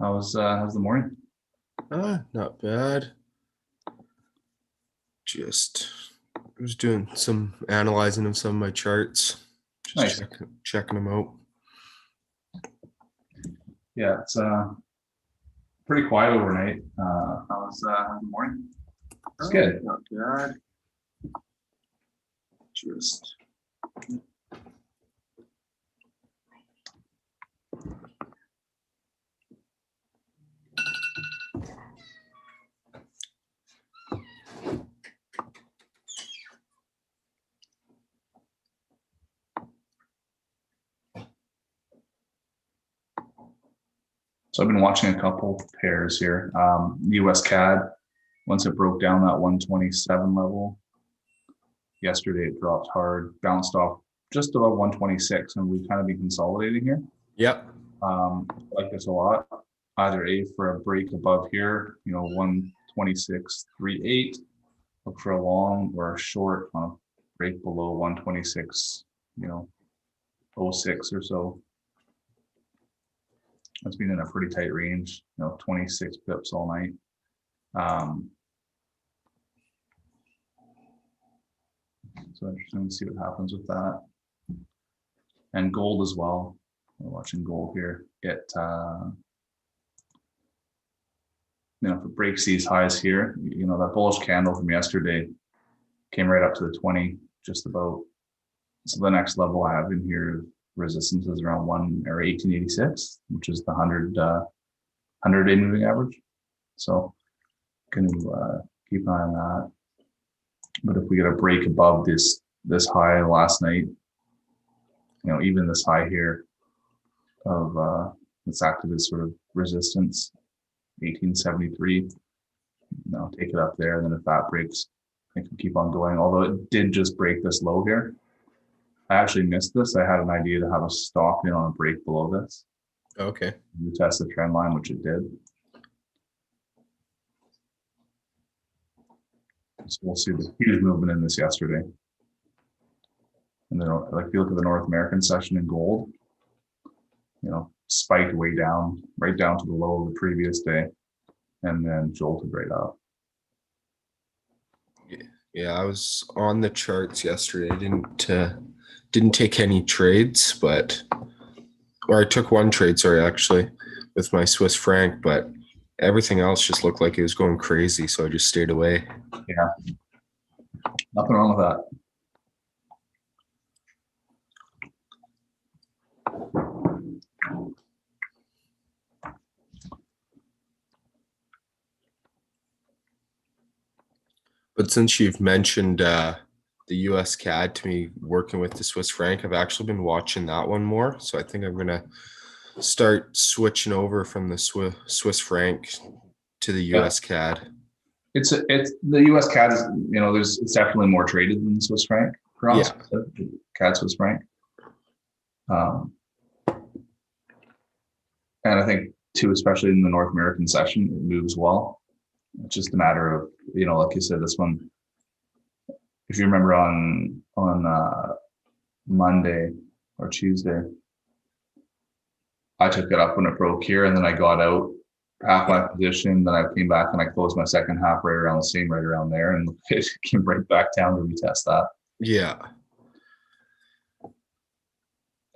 How's the morning? Not bad. Just was doing some analyzing of some of my charts, just Nice. checking them out. Yeah, it's pretty quiet overnight. How's the morning? It's good. Not bad. Just So I've been watching a couple pairs here. US CAD, once it broke down that 127 level, yesterday it dropped hard, bounced off just about 126, and we've kind of been consolidating here. yep. Like this a lot. Either A for a break above here, 126.38, look for a long or a short on a break below 126, '06 or so. It's been in a pretty tight range, 26 pips all night. So interesting to see what happens with that. And gold as well. We're watching gold here. If it breaks these highs here, that bullish candle from yesterday came right up to the 20, just about. So the next level I have in here resistance is around 1886, which is the 100-day moving average. So can keep an eye on that. But if we get a break above this high last night, even this high here of this active as sort of resistance, 1873, take it up there. And then if that breaks, it can keep on going. Although it did just break this low here. I actually missed this. I had an idea to have a stop in on a break below this. Okay. We test the trend line, which it did. So we'll see the huge movement in this yesterday. And then, if you look at the North American session in gold, spiked way down, right down to the low of the previous day, and then jolted right up. Yeah, I was on the charts yesterday. I didn't take any trades, or I took one trade, sorry, actually, with my Swiss franc, but everything else just looked like it was going crazy, so I just stayed away. Yeah, nothing wrong with that. But since you've mentioned the US CAD to me working with the Swiss franc, I've actually been watching that one more. So I think I'm going to start switching over from the Swiss franc to the US CAD. It's the US CAD is, it's definitely more traded than the Swiss franc for us. Yeah. CAD Swiss franc. And I think too, especially in the North American session, it moves well. It's just a matter of, like you said, this one, if you remember on Monday or Tuesday, I took it up when it broke here, and then I got out half my position. Then I came back and I closed my second half right around the same, right around there, and it came right back down to retest that. Yeah.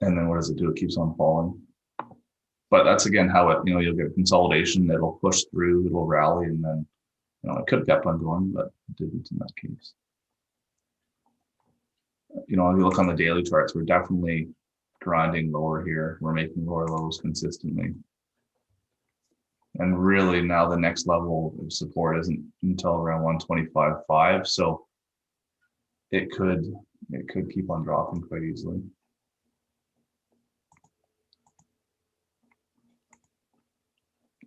And then what does it do? It keeps on falling. But that's again how it, you'll get consolidation. It'll push through, it'll rally, and then it could have kept on going, but it didn't in that case. If you look on the daily charts, we're definitely grinding lower here. We're making lower lows consistently. And really now the next level of support isn't until around 125.5. So it could keep on dropping quite easily.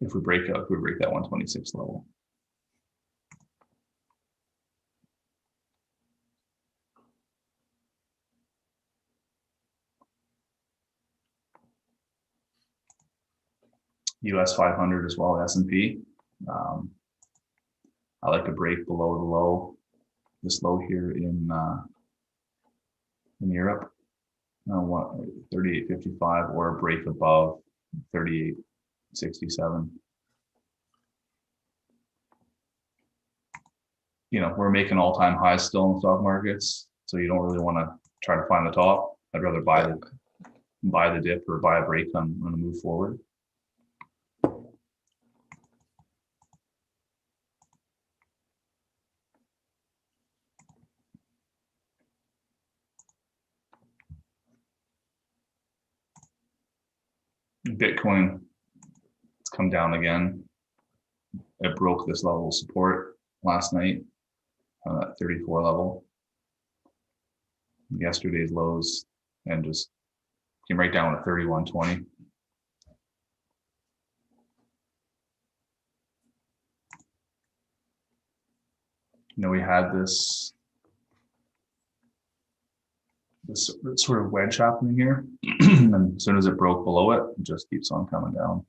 If we break that 126 level. US 500 as well, S&P. I like to break below the low, this low here in Europe, 38.55, or a break above 38 67. You know, we're making all-time highs still in stock markets, so you don't really want to try to find the top. I'd rather buy the dip or buy a break on a move forward. Bitcoin, it's come down again. It broke this level of support last night on that 34 level. Yesterday's lows and just came right down to 31.20. You know, we had this sort of wedge happening here, and as soon as it broke below it, it just keeps on coming down.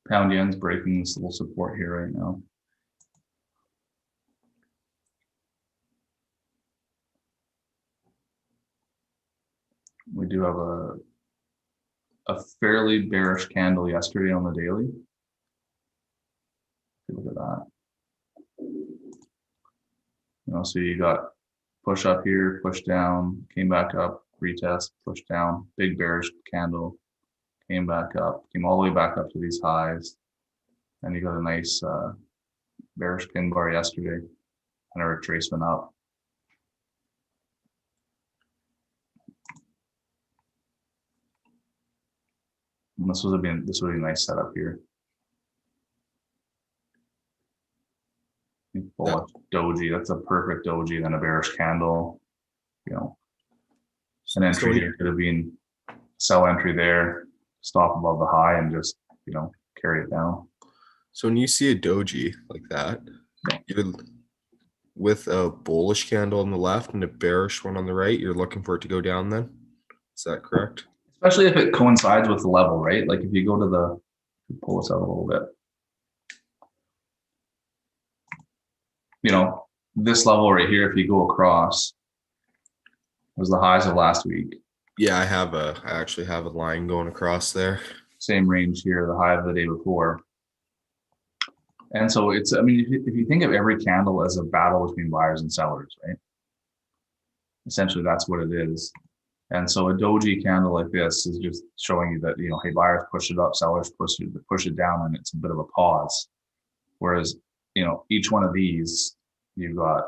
Pound yen's breaking this little support here right now. We do have a fairly bearish candle yesterday on the daily. Look at that. You know, so you got push up here, push down, came back up, retest, push down, big bearish candle, came back up, came all the way back up to these highs. And you got a nice bearish pin bar yesterday and a retracement up. And this would be a nice setup here. Bullish doji, that's a perfect doji, then a bearish candle. You know, an entry here could have been sell entry there, stop above the high, and just, you know, carry it down. So when you see a doji like that, you're with a bullish candle on the left and a bearish one on the right, you're looking for it to go down then? Is that correct? Especially if it coincides with the level, right? Like if you go to the, pull this out a little bit. You know, this level right here, if you go across, was the highs of last week. Yeah, I actually have a line going across there. Same range here, the high of the day before. And so it's, I mean, if you think of every candle as a battle between buyers and sellers, right? Essentially, that's what it is. And so a doji candle like this is just showing you that, you know, hey, buyers push it up, sellers push it down, and it's a bit of a pause. Whereas, you know, each one of these, you've got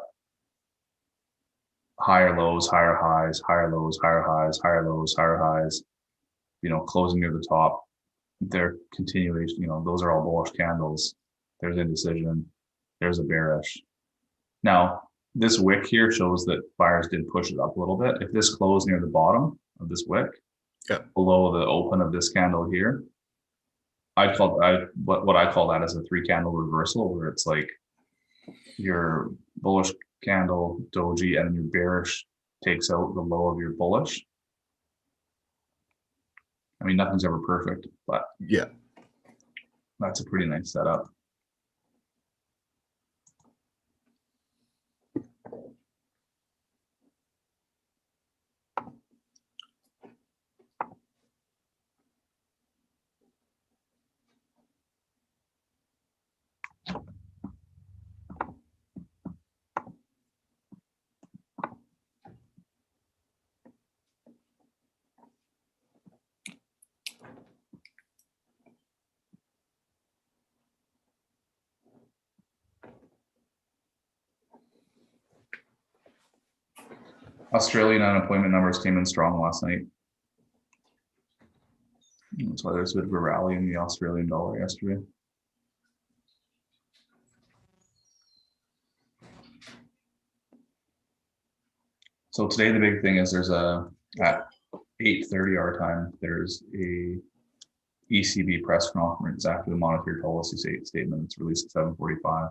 higher lows, higher highs, higher lows, higher highs, higher lows, higher highs, you know, closing near the top. They're continuation, you know, those are all bullish candles. There's indecision, there's a bearish. Now, this wick here shows that buyers did push it up a little bit. If this closed near the bottom of this wick, below the open of this candle here, what I call that is a 3-candle reversal, where it's like your bullish candle doji and your bearish takes out the low of your bullish. I mean, nothing's ever perfect, but yeah, that's a pretty nice setup. Australian unemployment numbers came in strong last night. That's why there's a bit of a rally in the Australian dollar yesterday. So today the big thing is there's at 8:30 our time, there's a ECB press conference after the monetary policy statement. It's released at 7:45.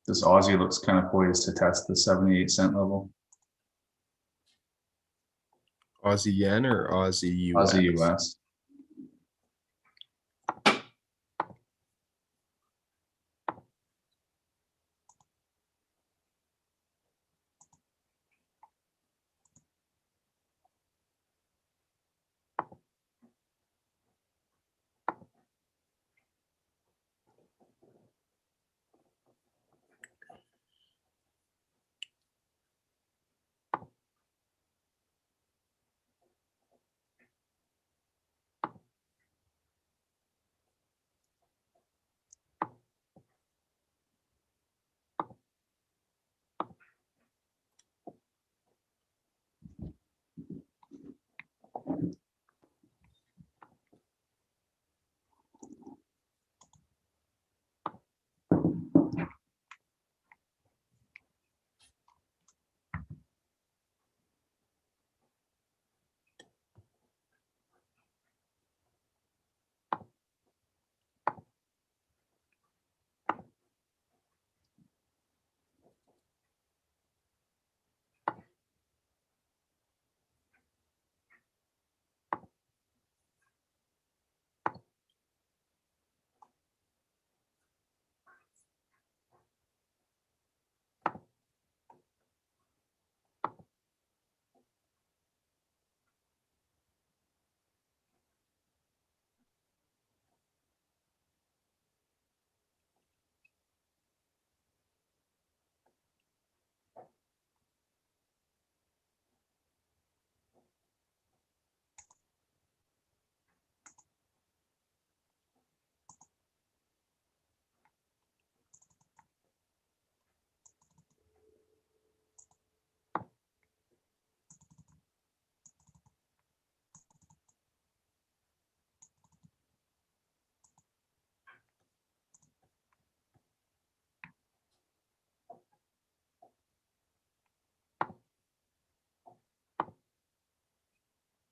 This Aussie looks kind of poised to test the 78-cent level. Aussie yen or Aussie US? Aussie US.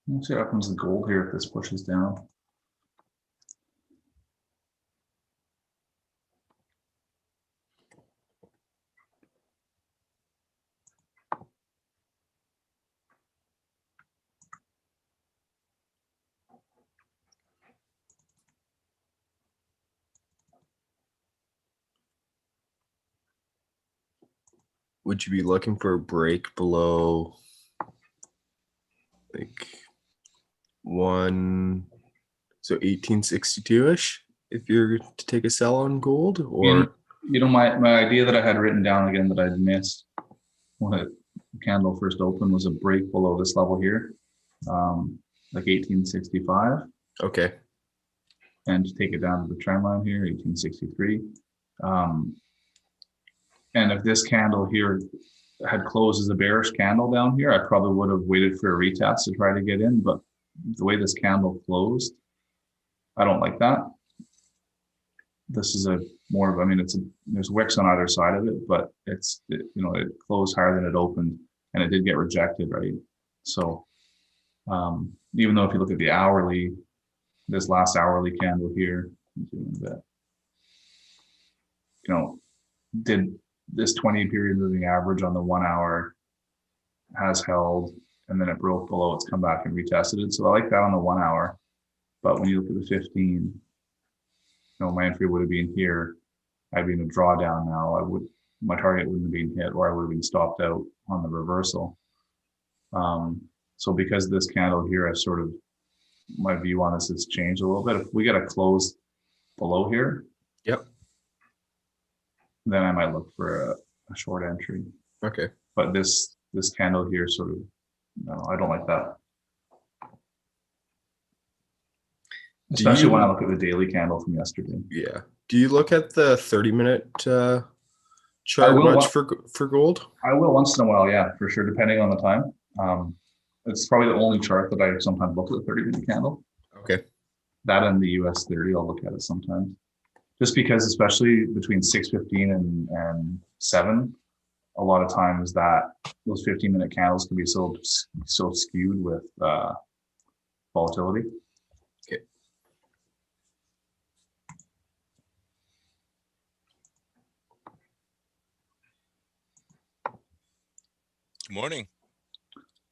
Let's see what happens to gold here if this pushes down. Would you be looking for a break below like 1862-ish if you're to take a sell on gold? Or My idea that I had written down again that I'd missed when the candle first opened was a break below this level here, like 1865. okay. And to take it down to the trend line here, 1863. And if this candle here had closed as a bearish candle down here, I probably would have waited for a retest to try to get in. But the way this candle closed, I don't like that. This is more of, I mean, there's wicks on either side of it, but it closed higher than it opened, and it did get rejected, right? So even though if you look at the hourly, this last hourly candle here, did this 20 period moving average on the 1 hour has held, and then it broke below, it's come back and retested it. So I like that on the 1 hour. But when you look at the 15, my entry would have been here. I'd be in a drawdown now. My target wouldn't have been hit, or I would have been stopped out on the reversal. So because this candle here, my view on this has changed a little bit. If we get a close below here, yep, then I might look for a short entry. Okay. But this candle here no, I don't like that. Especially when I look at the daily candle from yesterday. Yeah. Do you look at the 30-minute chart much for gold? I will once in a while, yeah, for sure, depending on the time. It's probably the only chart that I sometimes look at the 30-minute candle. Okay. That and the US 30, I'll look at it sometimes. Just because, especially between 6:15 and 7, a lot of times those 15-minute candles can be so skewed with volatility. Okay. Morning.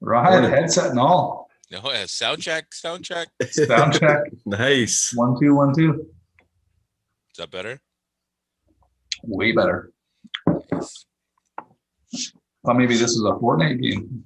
Right, Morning. headset and all. No, sound check, sound check. Sound check. Nice. 1 2 1 2. Is that better? Way better. Nice. Thought maybe this is a Fortnite game.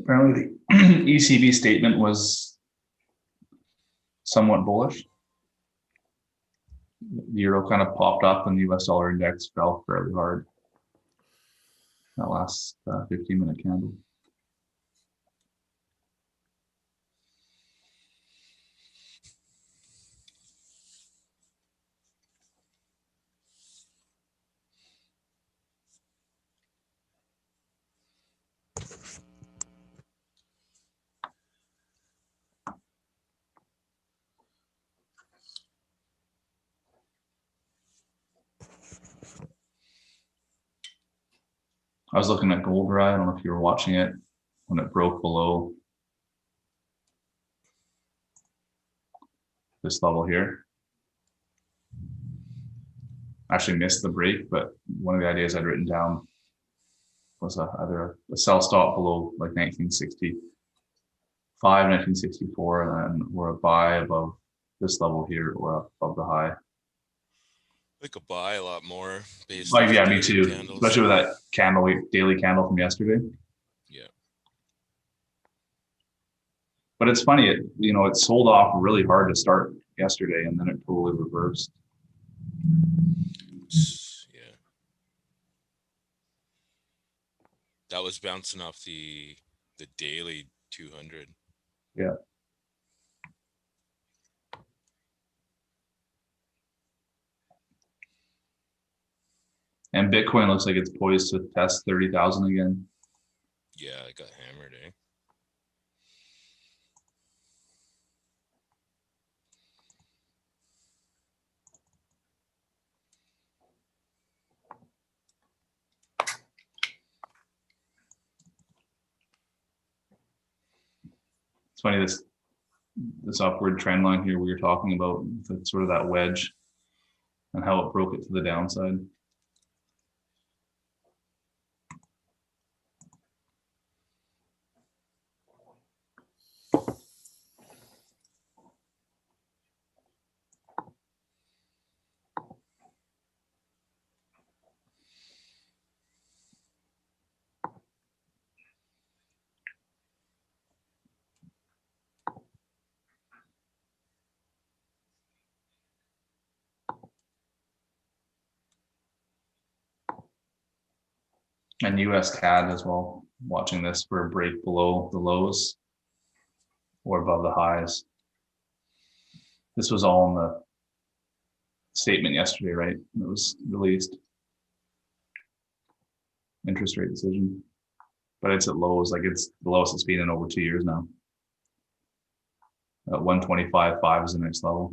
Apparently, the ECB statement was somewhat bullish. The euro kind of popped up and the US dollar index fell fairly hard. That last 15-minute candle. I was looking at gold, right? I don't know if you were watching it when it broke below this level here. I actually missed the break, but one of the ideas I'd written down was either a sell stop below like 1965, 1964, and or a buy above this level here or above the high. I could buy a lot more based Like, on yeah, me daily too. candles. Especially with that candle, daily candle from yesterday. Yeah. But it's funny, it sold off really hard to start yesterday, and then it totally reversed. Yeah. That was bouncing off the daily 200. Yeah. And Bitcoin looks like it's poised to test 30,000 again. Yeah, I got hammered, eh? It's funny, this upward trend line here we were talking about, sort of that wedge and how it broke it to the downside. And US CAD as well, watching this for a break below the lows or above the highs. This was all in the statement yesterday, right? It was released. Interest rate decision. But it's at lows, like it's the lowest it's been in over 2 years now. 125.5 is the next level.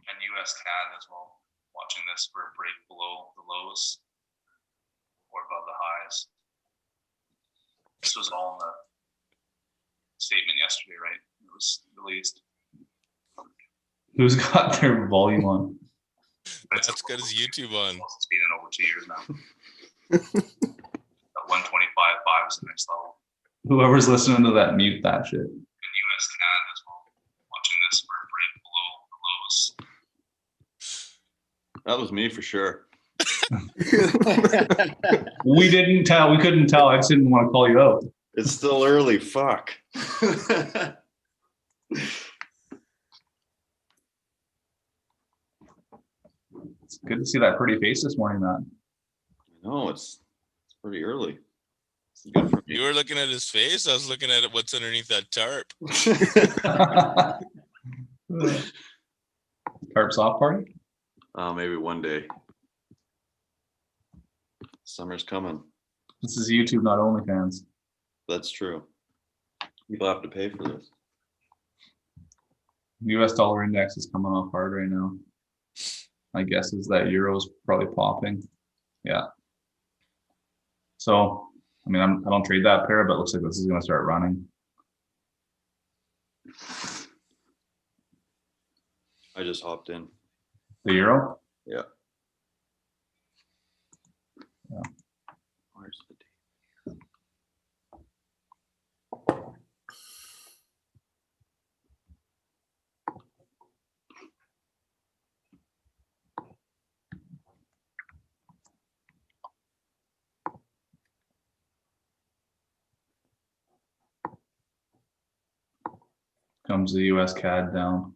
And US CAD as well, watching this for a break below the lows or above the highs. This was all in the statement yesterday, right? It was released. Who's got their volume on? That's got his YouTube on. It's been in over 2 years now. 125.5 is the next level. Whoever's listening to that, mute that shit. And US CAD as well. Watching this, we're right below the lows. That was me for sure. We didn't tell. We couldn't tell. I just didn't want to call you out. It's still early. Fuck. It's good to see that pretty face this morning, man. No, it's pretty early. It's good for You were looking at his face. I was looking at what's underneath that tarp. Tarp soft party? Maybe one day. Summer's coming. This is YouTube, not OnlyFans. That's true. People have to pay for this. US dollar index is coming off hard right now. My guess is that euro's probably popping. Yeah. So, I mean, I don't trade that pair, but it looks like this is going to start running. I just hopped in. The euro? Yeah. Yeah. Where's the date? Comes the US CAD down.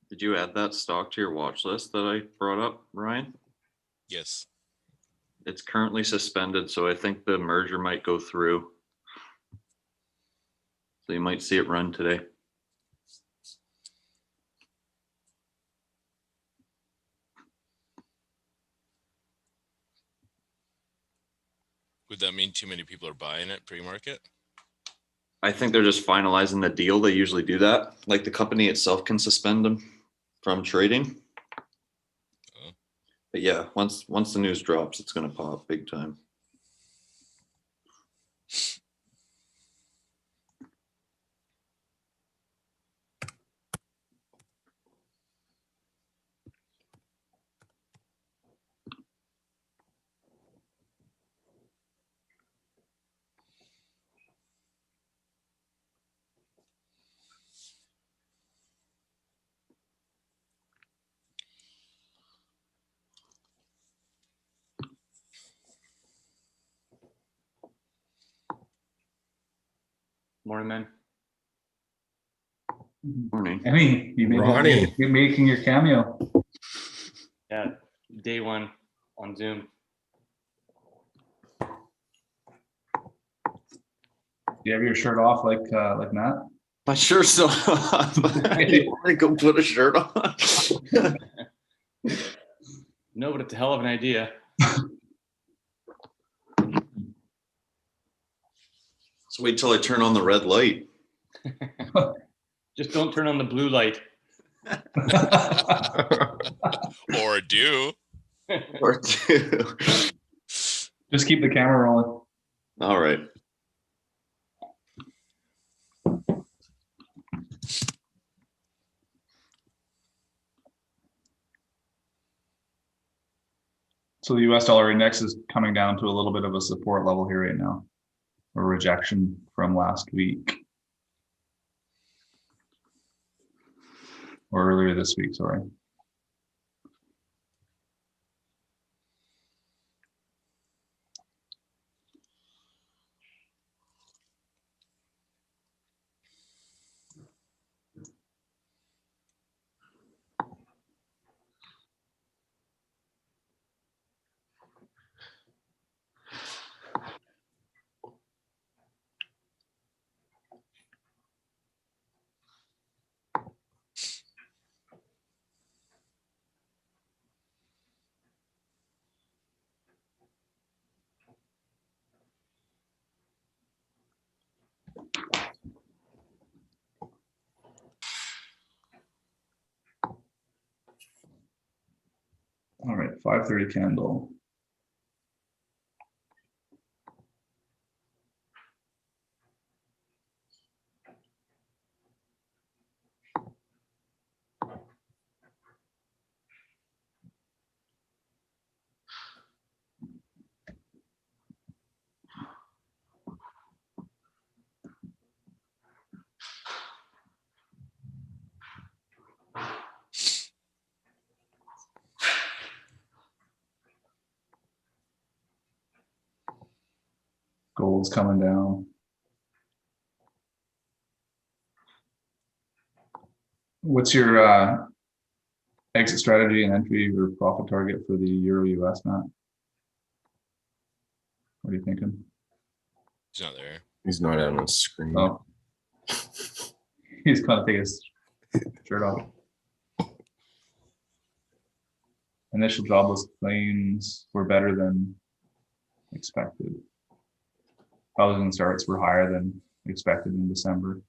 Did you add that stock to your watch list that I brought up, Ryan? Yes. It's currently suspended, so I think the merger might go through. So you might see it run today. Would that mean too many people are buying it pre-market? I think they're just finalizing the deal. They usually do that. Like the company itself can suspend them from trading. Oh. But yeah, once the news drops, it's going to pop big time. Morning, man. Morning. Emmy, Ronnie. you're making your cameo. Yeah, day one on Zoom. Do you have your shirt off like Matt? My shirt's still on, but I didn't want to go put a shirt on. No, but it's a hell of an idea. So wait till I turn on the red light. Just don't turn on the blue light. Or do. Or two. Just keep the camera rolling. All right. So the US dollar index is coming down to a little bit of a support level here right now. A rejection from last week. Or earlier this week, sorry. All right, 5:30 candle. Gold's coming down. What's your exit strategy and entry or profit target for the Euro US, Matt? What are you thinking? He's not there. He's not on the screen. Oh, he's gonna take his shirt off. Initial jobless claims were better than expected. Housing starts were higher than expected in December.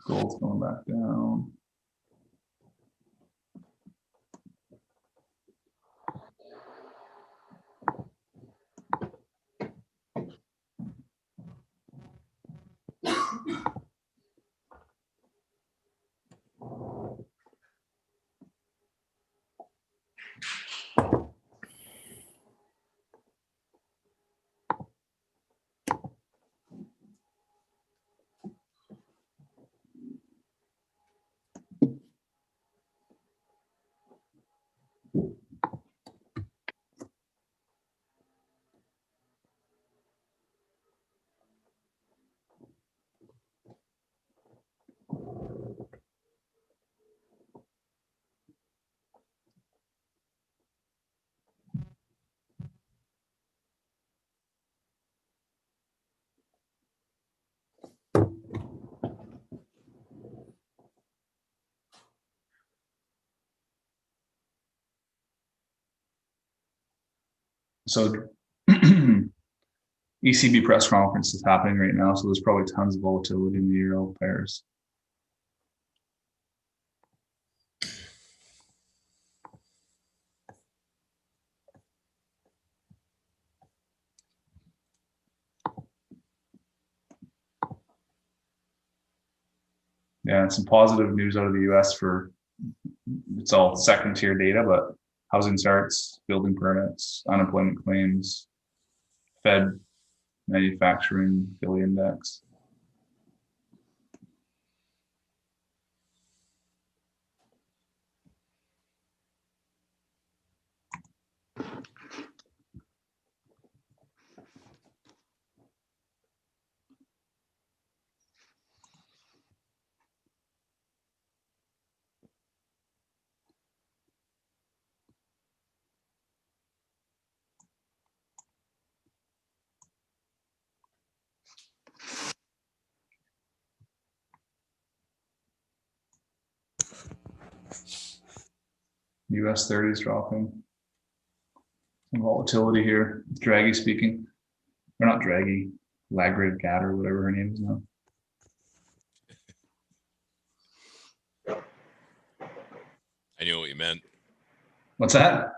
Gold's going back down. So ECB press conference is happening right now, so there's probably tons of volatility in the euro pairs. Yeah, and some positive news out of the US for, it's all second tier data, but housing starts, building permits, unemployment claims, Fed manufacturing, Philly index. US 30 is dropping. Some volatility here. Draghi speaking. Or not Draghi, Lagarde or whatever her name is now. I knew what you meant. What's that?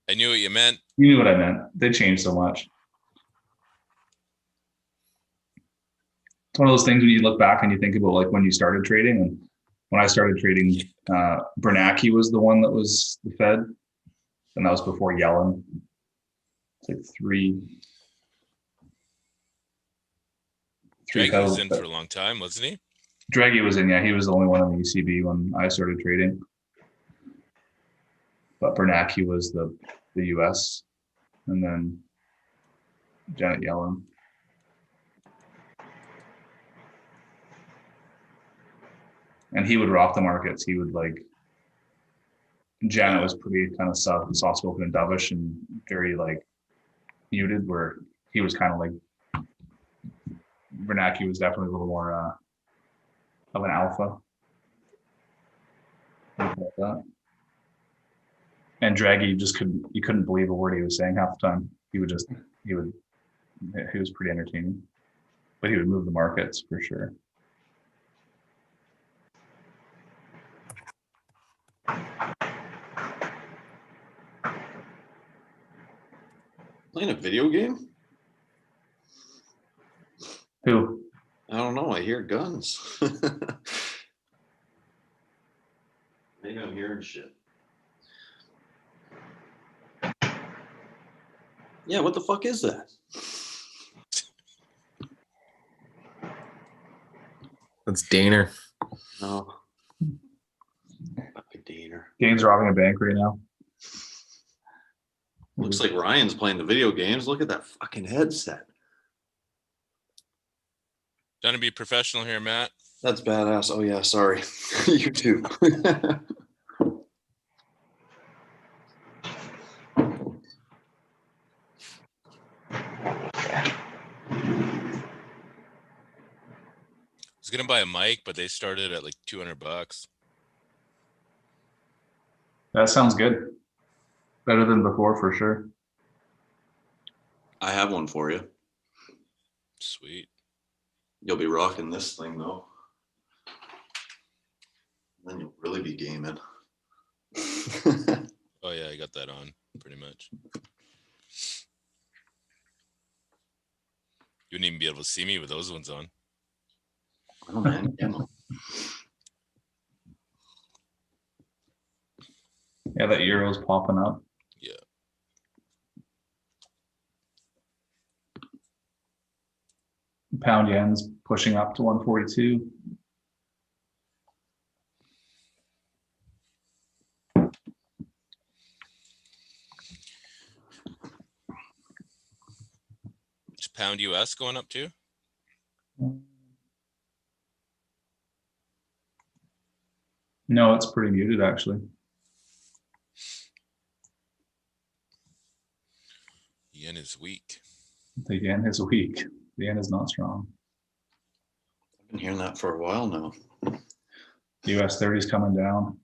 I knew what you meant. You knew what I meant. They changed so much. It's one of those things when you look back and you think about like when you started trading. And when I started trading, Bernanke was the one that was the Fed, and that was before Yellen. It's like three. Draghi was in for a long time, wasn't he? Draghi was in, yeah. He was the only one in the ECB when I started trading. But Bernanke was the US, and then Janet Yellen. And he would rock the markets. He would like Janet was pretty kind of soft spoken and dovish and very like muted, where he was kind of like Bernanke was definitely a little more of an alpha. Like that. And Draghi, you couldn't believe a word he was saying half the time. He was pretty entertaining, but he would move the markets for sure. Playing a video game? Who? I don't know. I hear guns. Maybe I'm hearing shit. Yeah, what the fuck is that? That's Daner. No. Fucking Daner. Gaines robbing a bank right now. Looks like Ryan's playing the video games. Look at that fucking headset. Trying to be professional here, Matt. That's badass. Oh yeah, sorry. You too. I was gonna buy a mic, but they started at like $200. That sounds good. Better than before for sure. I have one for you. Sweet. You'll be rocking this thing though. Then you'll really be gaming. Oh yeah, I got that on pretty much. You wouldn't even be able to see me with those ones on. Oh man, demo. Yeah, that euro's popping up. Yeah. Pound yen's pushing up to 142. Is pound US going up too? No, it's pretty muted actually. Yen is weak. The yen is weak. The yen is not strong. I've been hearing that for a while now. US 30 is coming down.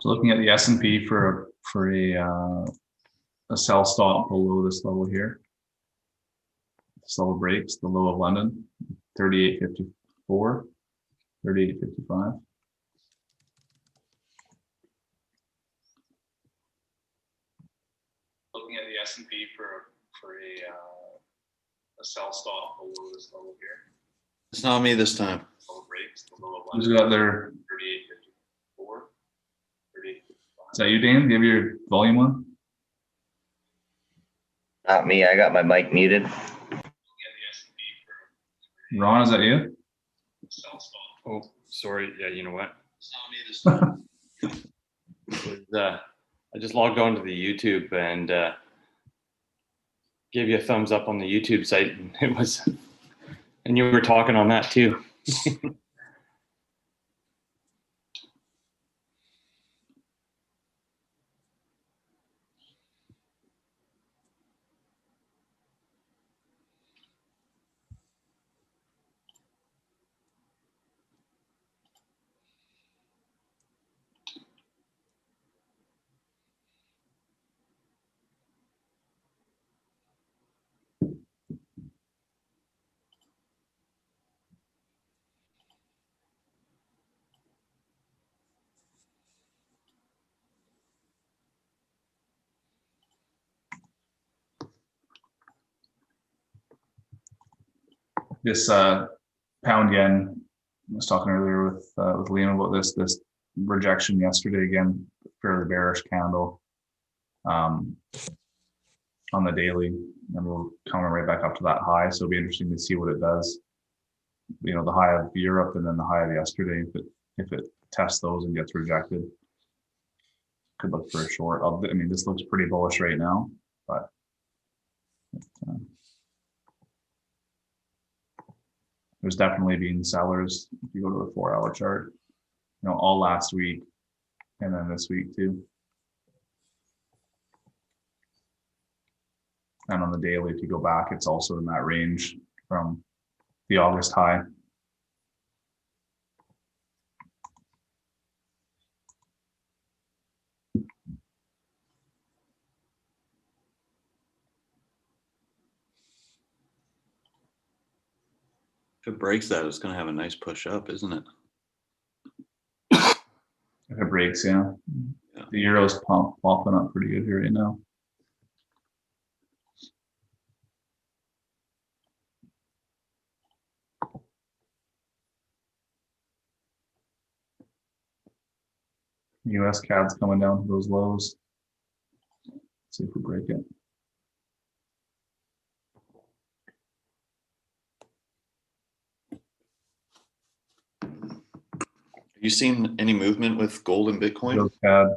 So looking at the S&P for a sell stop below this level here. This level breaks the low of London, 38.54, 38.55. Looking at the S&P for a sell stop below this level here. It's not me this time. Level breaks the low of London. Who's got their 38.54? 38.55. Is that you, Dan? Do you have your volume on? Not me. I got my mic muted. Ron, is that you? Oh, sorry. Yeah, you know what? It's not me this time. It was, I just logged on to the YouTube and gave you a thumbs up on the YouTube site. And it was, and you were talking on that too. This pound yen, I was talking earlier with Liam about this rejection yesterday again, fairly bearish candle on the daily, and we're coming right back up to that high. So it'll be interesting to see what it does. You know, the high of Europe and then the high of yesterday. If it tests those and gets rejected, could look for a short. I mean, this looks pretty bullish right now, but there's definitely been sellers. If you go to the 4-hour chart, you know, all last week and then this week too. And on the daily, if you go back, it's also in that range from the August high. If it breaks that, it's going to have a nice push up, isn't it? If it breaks, yeah. The euro's popping up pretty good here right now. US CAD's coming down to those lows. Let's see if we break it. Have you seen any movement with gold and Bitcoin? Those CAD.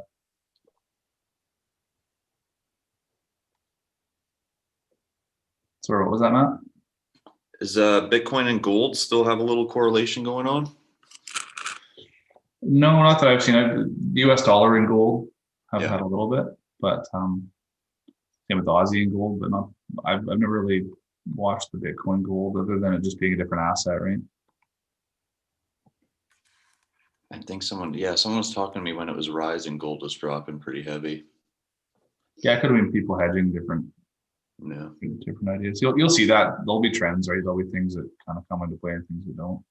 Sorry, what was that, Matt? Is Bitcoin and gold still have a little correlation going on? No, not that I've seen. US dollar and gold have Yeah. had a little bit, but same with Aussie and gold, but not. I've never really watched the Bitcoin gold other than it just being a different asset, right? I think someone was talking to me when it was rising, gold was dropping pretty heavy. Yeah, it could have been people hedging different Yeah. ideas. You'll see that there'll be trends, right? There'll be things that kind of come into play and things that don't.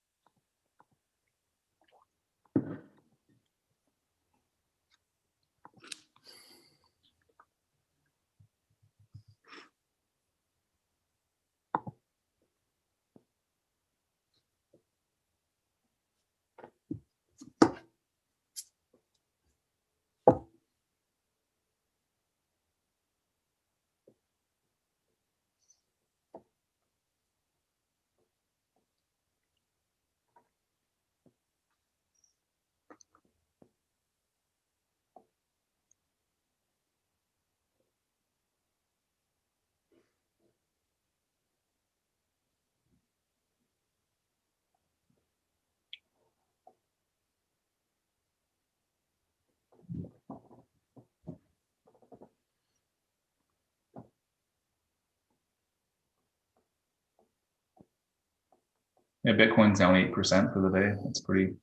Yeah, Bitcoin's down 8% for the day. That's pretty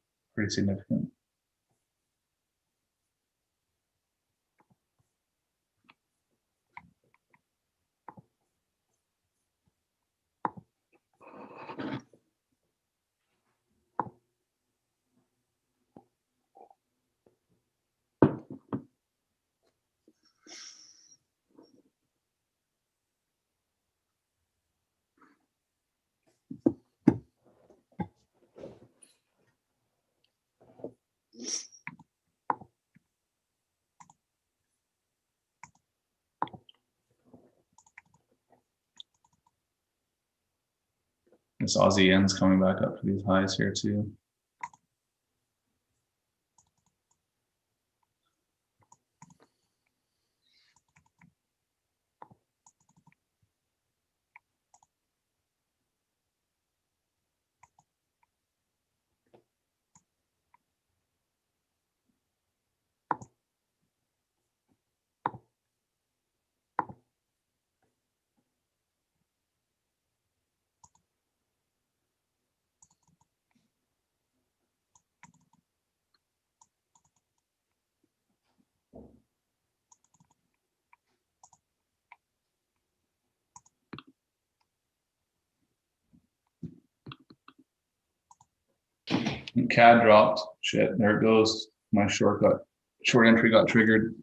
significant. This Aussie yen's coming back up to these highs here too. And CAD dropped. Shit, there it goes. My short entry got triggered.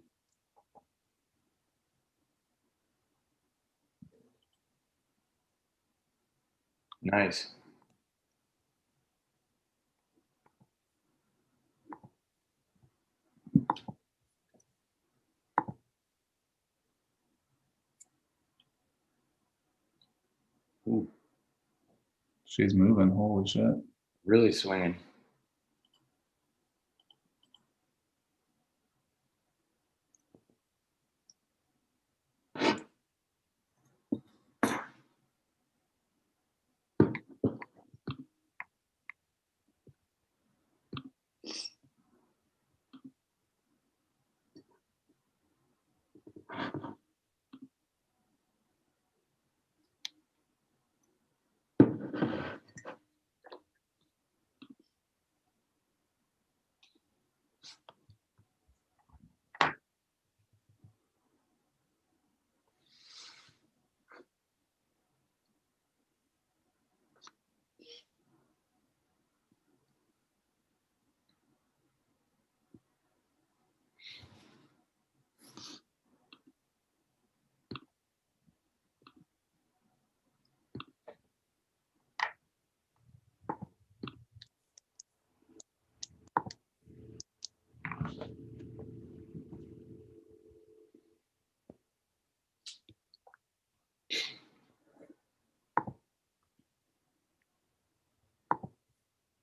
Nice. Ooh, She's moving. Holy shit. really swinging.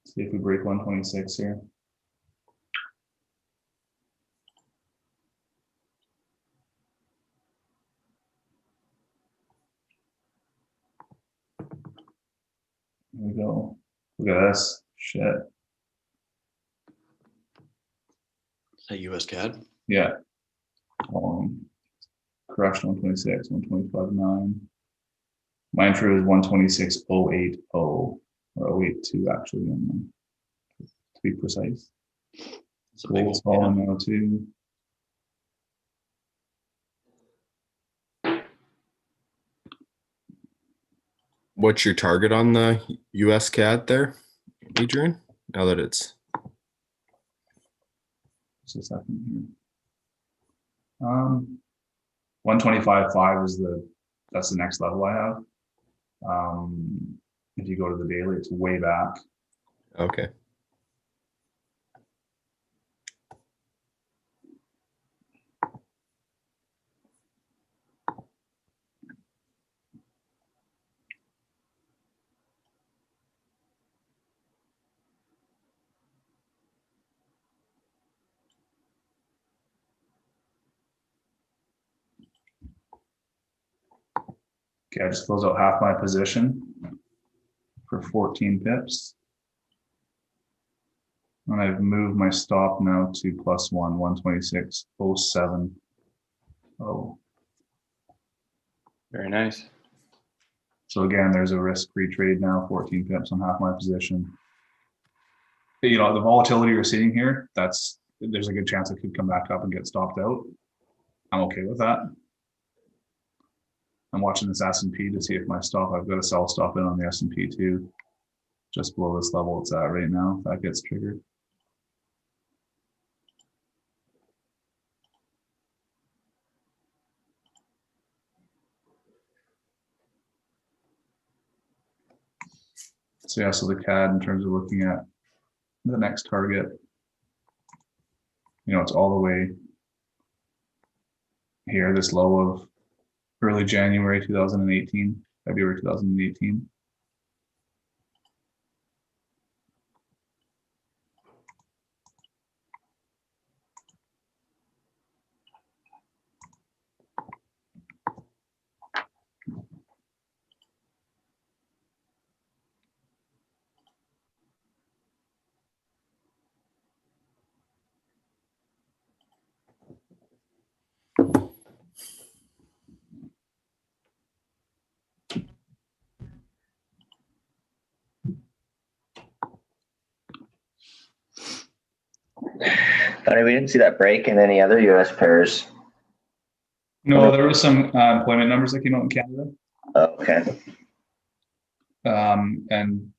See if we break 126 here. Here we go. Look at this shit. A US CAD. Yeah. Crushed 126, 125.9. My entry was 126.080 or 082 actually, to be precise. It's a big Gold's one. falling now too. What's your target on the US CAD there, Adrian? Now that it's Just a second here. 125.5 is that's the next level I have. If you go to the daily, it's way back. okay. Okay, I just close out half my position for 14 pips. And I've moved my stop now to +1, 126.070. Very nice. So again, there's a risk-free trade now, 14 pips on half my position. You know, the volatility you're seeing here, there's a good chance it could come back up and get stopped out. I'm okay with that. I'm watching this S&P to see if my stop, I've got a sell stop in on the S&P too. Just below this level it's at right now, if that gets triggered. So yeah, so the CAD in terms of looking at the next target, you know, it's all the way here, this low of early January 2018, February 2018. Funny, we didn't see that break in any other US pairs. No, there was some employment numbers that came out in Canada. Okay. And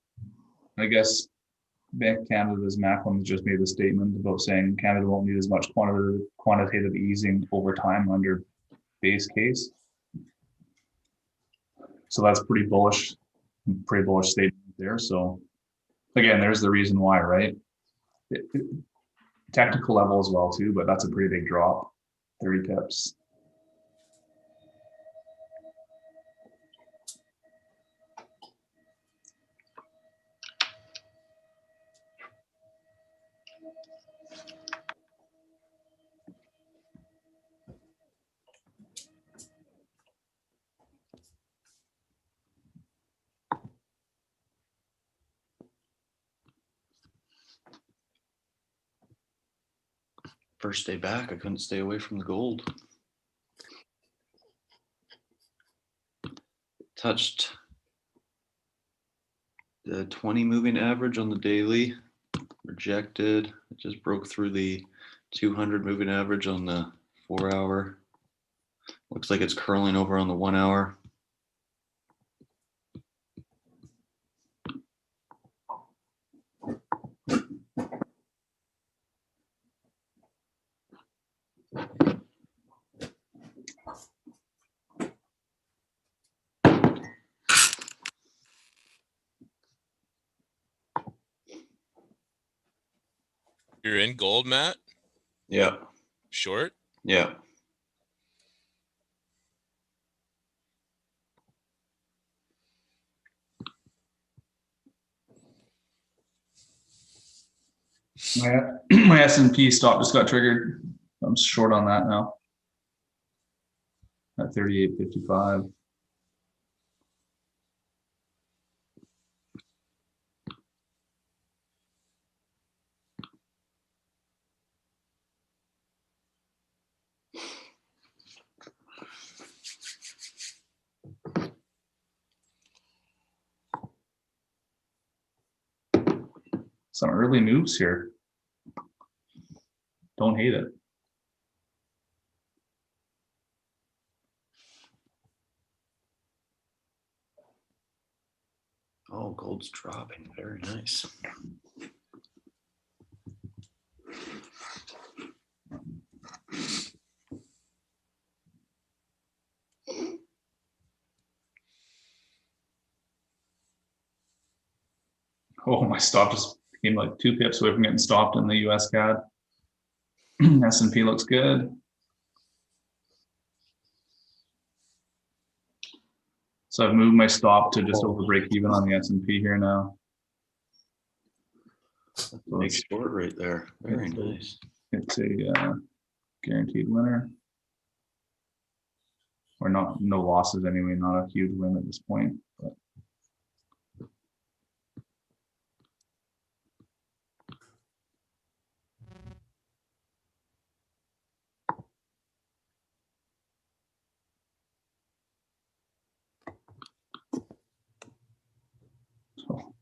I guess Bank of Canada's Macklin just made a statement about saying Canada won't need as much quantitative easing over time under base case. So that's pretty bullish statement there. So again, there's the reason why, right? Technical level as well too, but that's a pretty big drop, 30 pips. First day back, I couldn't stay away from the gold. Touched the 20 moving average on the daily, rejected. It just broke through the 200 moving average on the 4 hour. Looks like it's curling over on the 1 hour. You're in gold, Matt? Yeah, Short? yeah. My S&P stop just got triggered. I'm short on that now. At 38.55. Some early moves here. Don't hate it. Oh, gold's dropping. Very nice. Oh, my stop just became like 2 pips away from getting stopped in the US CAD. S&P looks good. So I've moved my stop to just over break even on the S&P here now. So Big short right there. Very nice. it's a guaranteed winner. Or not, no losses anyway, not a huge win at this point. But so.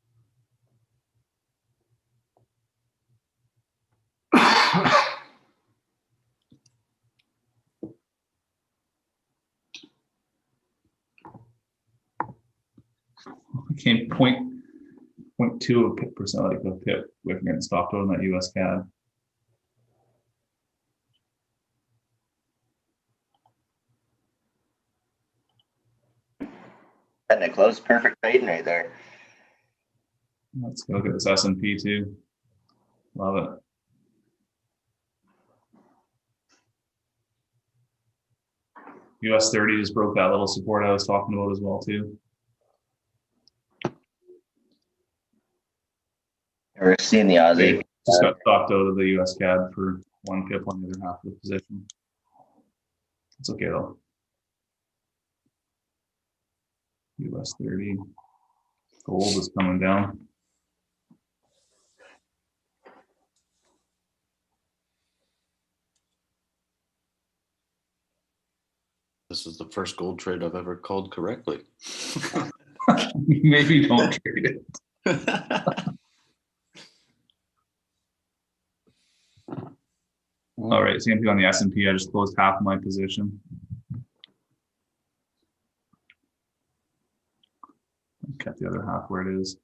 Came 0.2 of a pip percent, like a pip, away from getting stopped on that US CAD. And it closed perfect fading right there. Let's go look at this S&P too. Love it. US 30 just broke that little support I was talking about as well too. We're seeing the Aussie. Just got stopped out of the US CAD for 1 pip on the other half of the position. It's okay though. US 30. Gold is coming down. This is the first gold trade I've ever called correctly. Maybe don't trade it. All right, same thing on the S&P. I just closed half my position. Kept the other half where it is.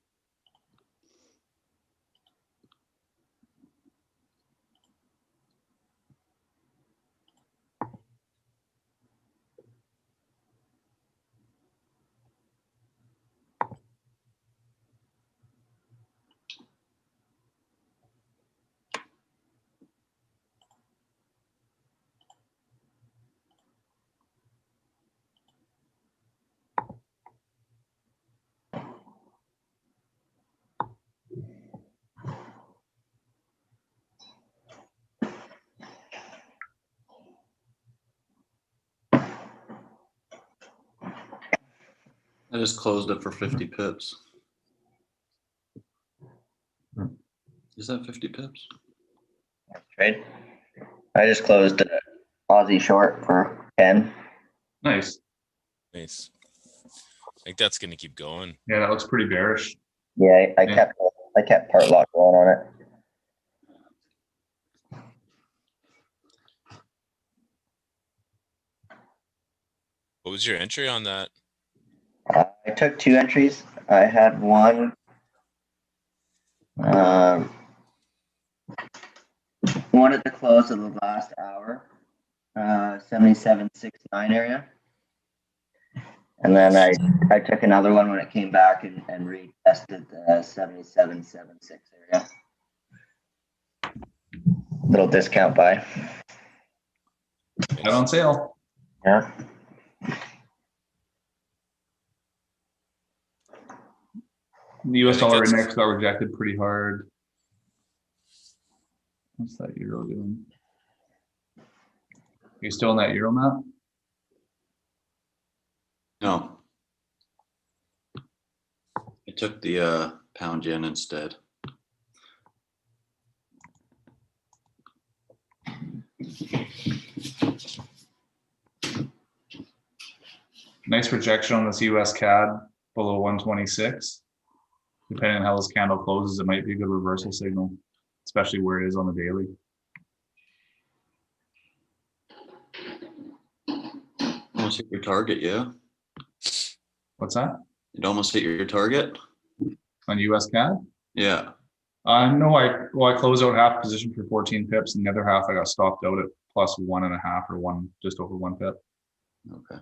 I just closed it for 50 pips. Is that 50 pips? Trade. I just closed Aussie short for 10. Nice. Nice. I think that's going to keep going. Yeah, that looks pretty bearish. Yeah, I Yeah. kept part lock going on it. What was your entry on that? I took 2 entries. I had one one at the close of the last hour, 77.69 area. And then I took another one when it came back and retested the 77.76 area. Little discount buy. Out on sale. Yeah. The US I think dollar that's- index got rejected pretty hard. What's that euro doing? You still in that euro map? No. I took the pound yen instead. Nice rejection on this US CAD below 126. Depending on how this candle closes, it might be a good reversal signal, especially where it is on the daily. Almost hit your target, yeah? What's that? It almost hit your target? On US CAD? Yeah. No, I closed out half position for 14 pips, and the other half I got stopped out at plus 1.5 or one, just over 1 pip. Okay.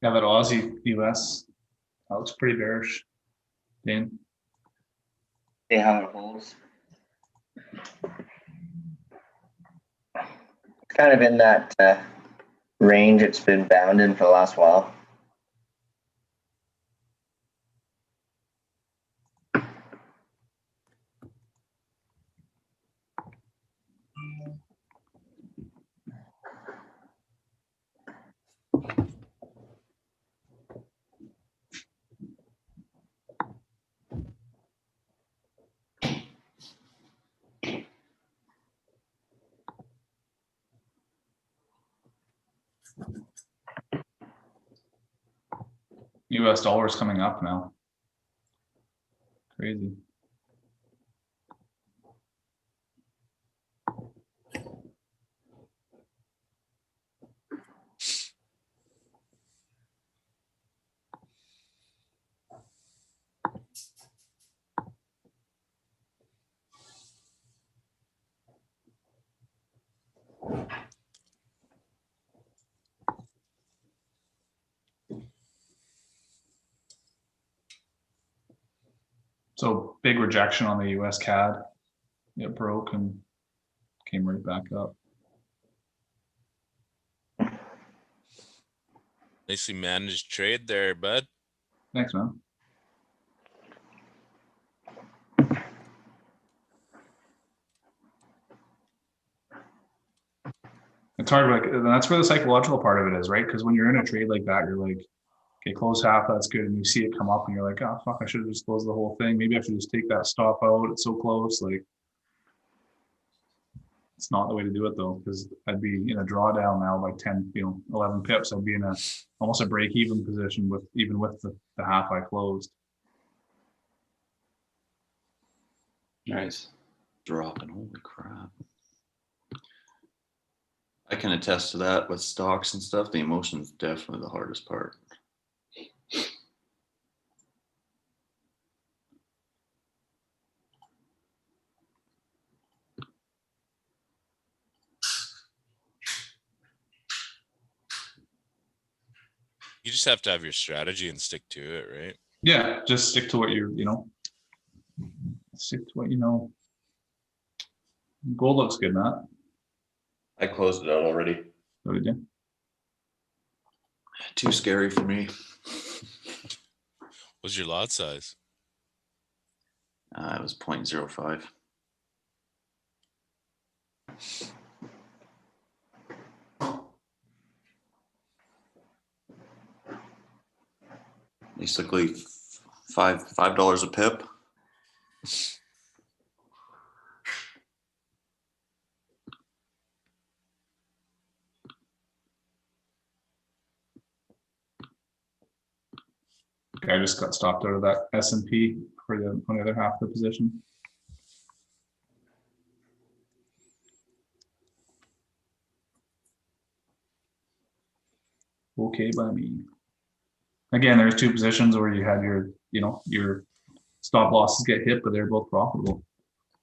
Yeah, that Aussie US, that looks pretty bearish. Dane. See how it holds. Kind of in that range it's been bound in for the last while. US dollar is coming up now. Crazy. So big rejection on the US CAD. It broke and came right back up. Nicely managed trade there, bud. Thanks, man. It's hard, like, and that's where the psychological part of it is, right? Because when you're in a trade like that, you're like, okay, close half, that's good. And you see it come up and you're like, oh, fuck, I should have just closed the whole thing. Maybe I should just take that stop out. It's so close. Like, it's not the way to do it though, because I'd be in a drawdown now by 10, 11 pips. I'd be in a almost a break even position with even with the half I closed. Nice. Dropping, holy crap. I can attest to that with stocks and stuff. The emotion is definitely the hardest part. You just have to have your strategy and stick to it, right? Yeah, just stick to what stick to what you know. Gold looks good, Matt. I closed it out already. So did you? Too scary for me. What's your lot size? It was 0.05. Basically $5 a pip. I just got stopped out of that S&P for on the other half of the position. Okay by me. Again, there's two positions where you had your stop losses get hit, but they're both profitable,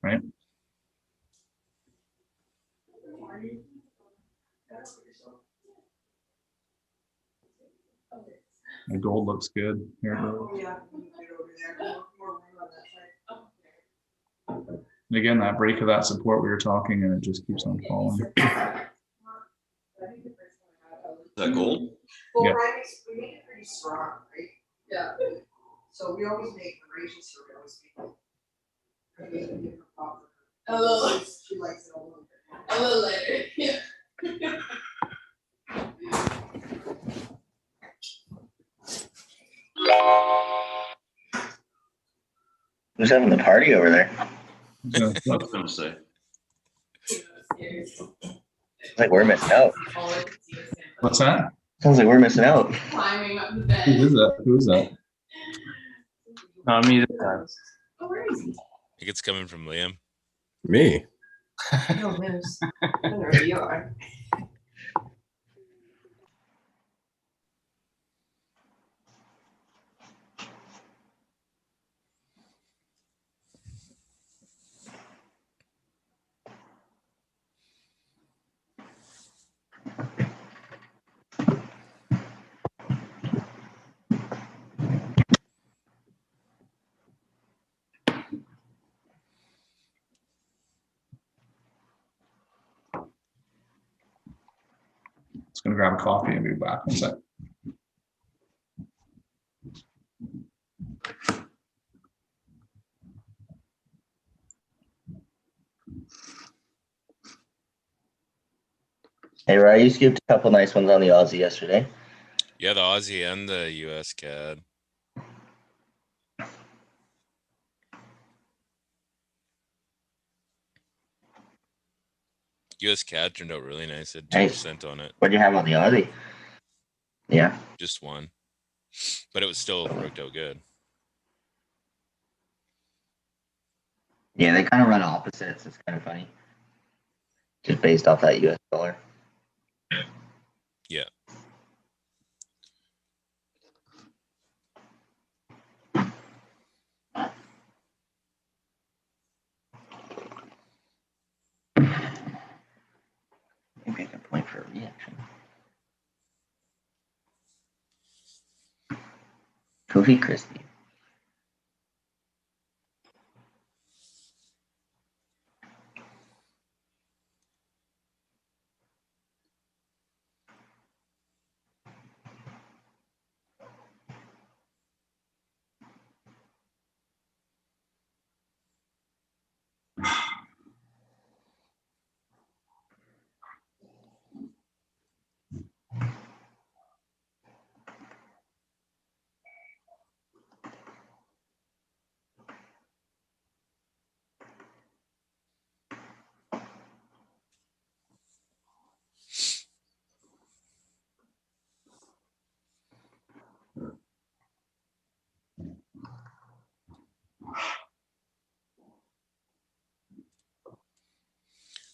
right? The gold looks good. Here it goes. And again, that break of that support we were talking, and it just keeps on falling. Is that gold? Well, Yeah. right, we make it pretty strong, right? Yeah. So we always make the ratio, so we always make it. A little. She likes it a little bit. A little later, yeah. Who's having the party over there? Yeah. I was gonna say. It's like we're missing out. What's that? Sounds like we're missing out. Climbing up the bed. Who is that? Who is that? Not me this time. Oh, where is he? I think it's coming from Liam. Me. No, Moose. I don't know where you are. Just gonna grab a coffee and be back in a sec. Hey, Ryan, you scooped a couple nice ones on the Aussie yesterday. Yeah, the Aussie and the US CAD. US CAD turned out really nice. At 2% on it. What do you have on the Aussie? Yeah. Just one. But it was still worked out good. Yeah, they kind of run opposites. It's kind of funny. Just based off that US dollar. Yeah. Maybe I can point for a reaction. Kofi Christie.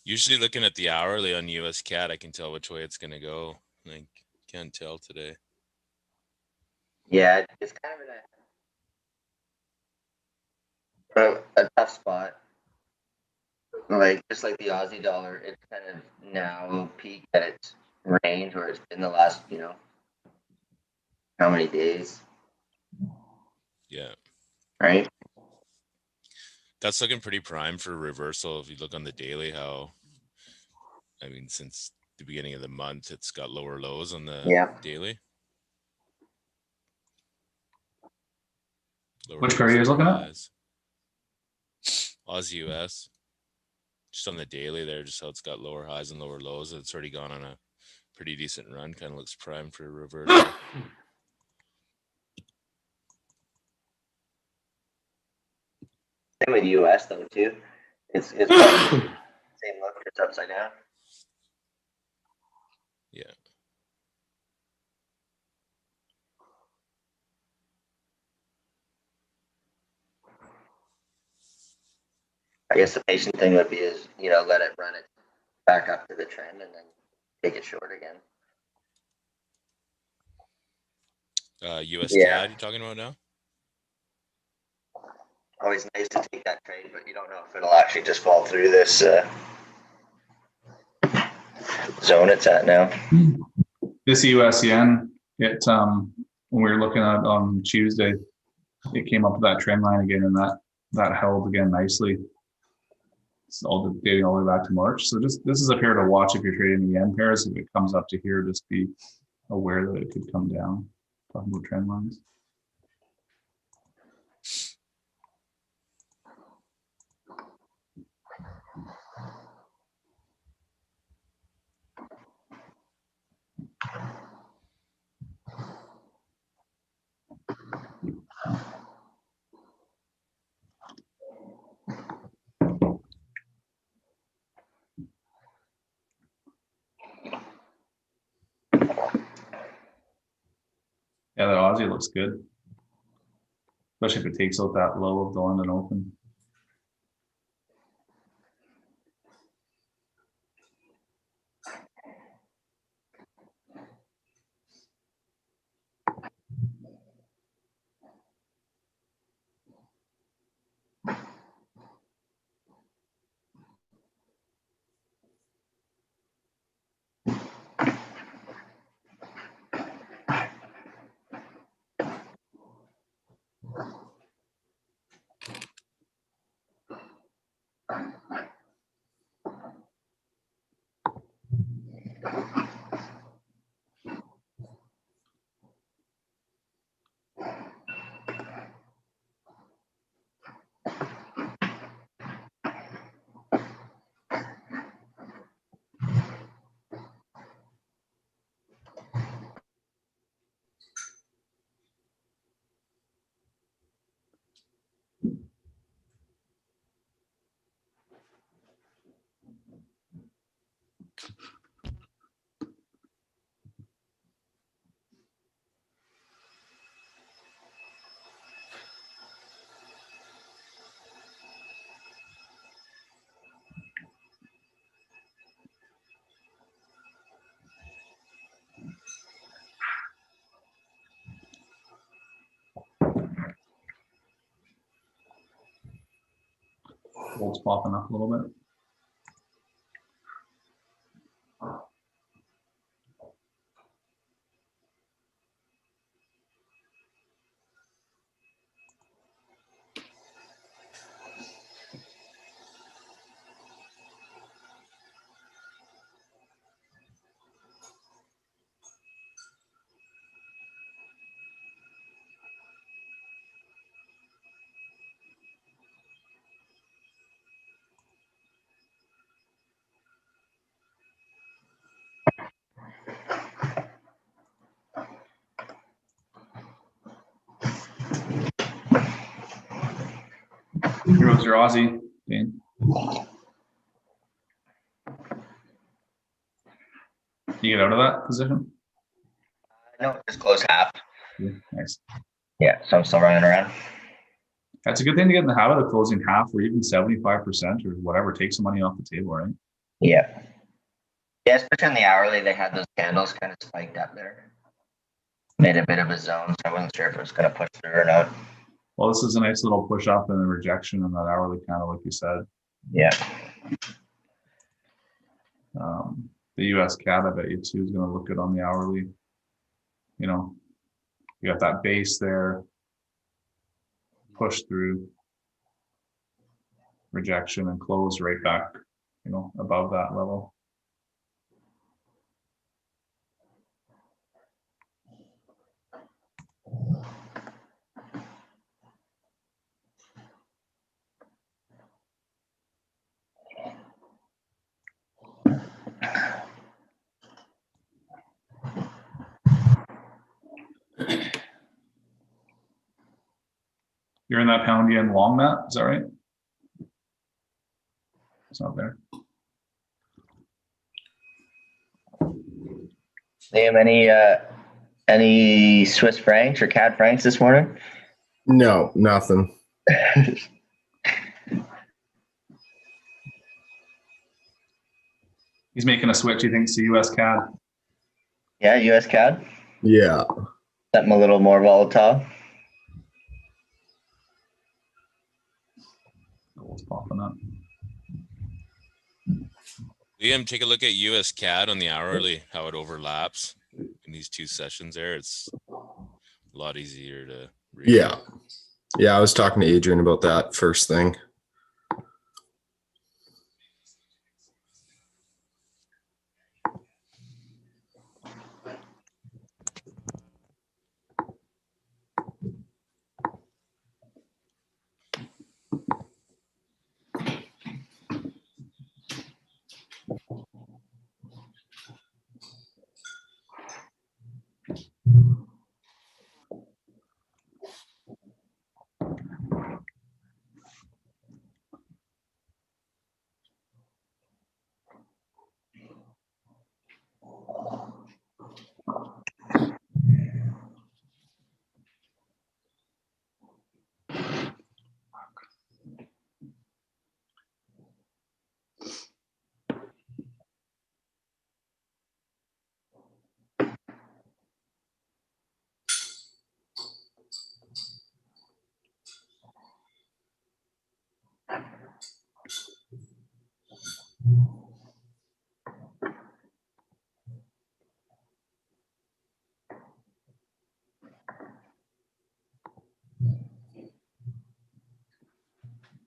Usually looking at the hourly on US CAD, I can tell which way it's gonna go. I can't tell today. Yeah, it's kind of in a tough spot. Like just like the Aussie dollar, it's kind of now peaked at its range where it's been the last, how many days, Yeah. right? That's looking pretty prime for reversal. If you look on the daily, since the beginning of the month, it's got lower lows on the daily. Lower Which pair are you guys looking at? Aussie US. Just on the daily there, just how it's got lower highs and lower lows. It's already gone on a pretty decent run. Kind of looks prime for a reversal. Same with US though too. It's same look, it's upside down. Yeah. I guess the patient thing would be let it run it back up to the trend and then take it short again. US CAD you're talking about now? Always nice to take that trade, but you don't know if it'll actually just fall through this zone it's at now. This US yen, when we were looking at it on Tuesday, it came up to that trend line again, and that held again nicely. It's all dating all the way back to March. So this is a pair to watch if you're trading the yen pairs. If it comes up to here, just be aware that it could come down. Talking about trend lines. Yeah, the Aussie looks good, especially if it takes out that low of the London Open. Gold's popping up a little bit. Here goes your Aussie, Dane. You get out of that position? No, just close half. Yeah, nice. Yeah, so I'm still running around. That's a good thing to get in the habit of closing half or even 75% or whatever. Take some money off the table, right? Yeah. Yeah, especially on the hourly, they had those candles kind of spiked up there. Made a bit of a zone, so I wasn't sure if it was going to push through or not. Well, this is a nice little push up and a rejection in that hourly candle, like you said. Yeah. The US CAD, I bet you too, is going to look good on the hourly. You know, you got that base there, push through, rejection, and close right back, you know, above that level. You're in that pound yen long mat, is that right? It's not there. Liam, any Swiss francs or CAD francs this morning? No, nothing. He's making a switch, he thinks, to US CAD. Yeah, US CAD. Yeah. Something a little more volatile. Gold's popping up. Liam, take a look at US CAD on the hourly, how it overlaps in these two sessions there. It's a lot easier to read. Yeah. Yeah, I was talking to Adrian about that first thing.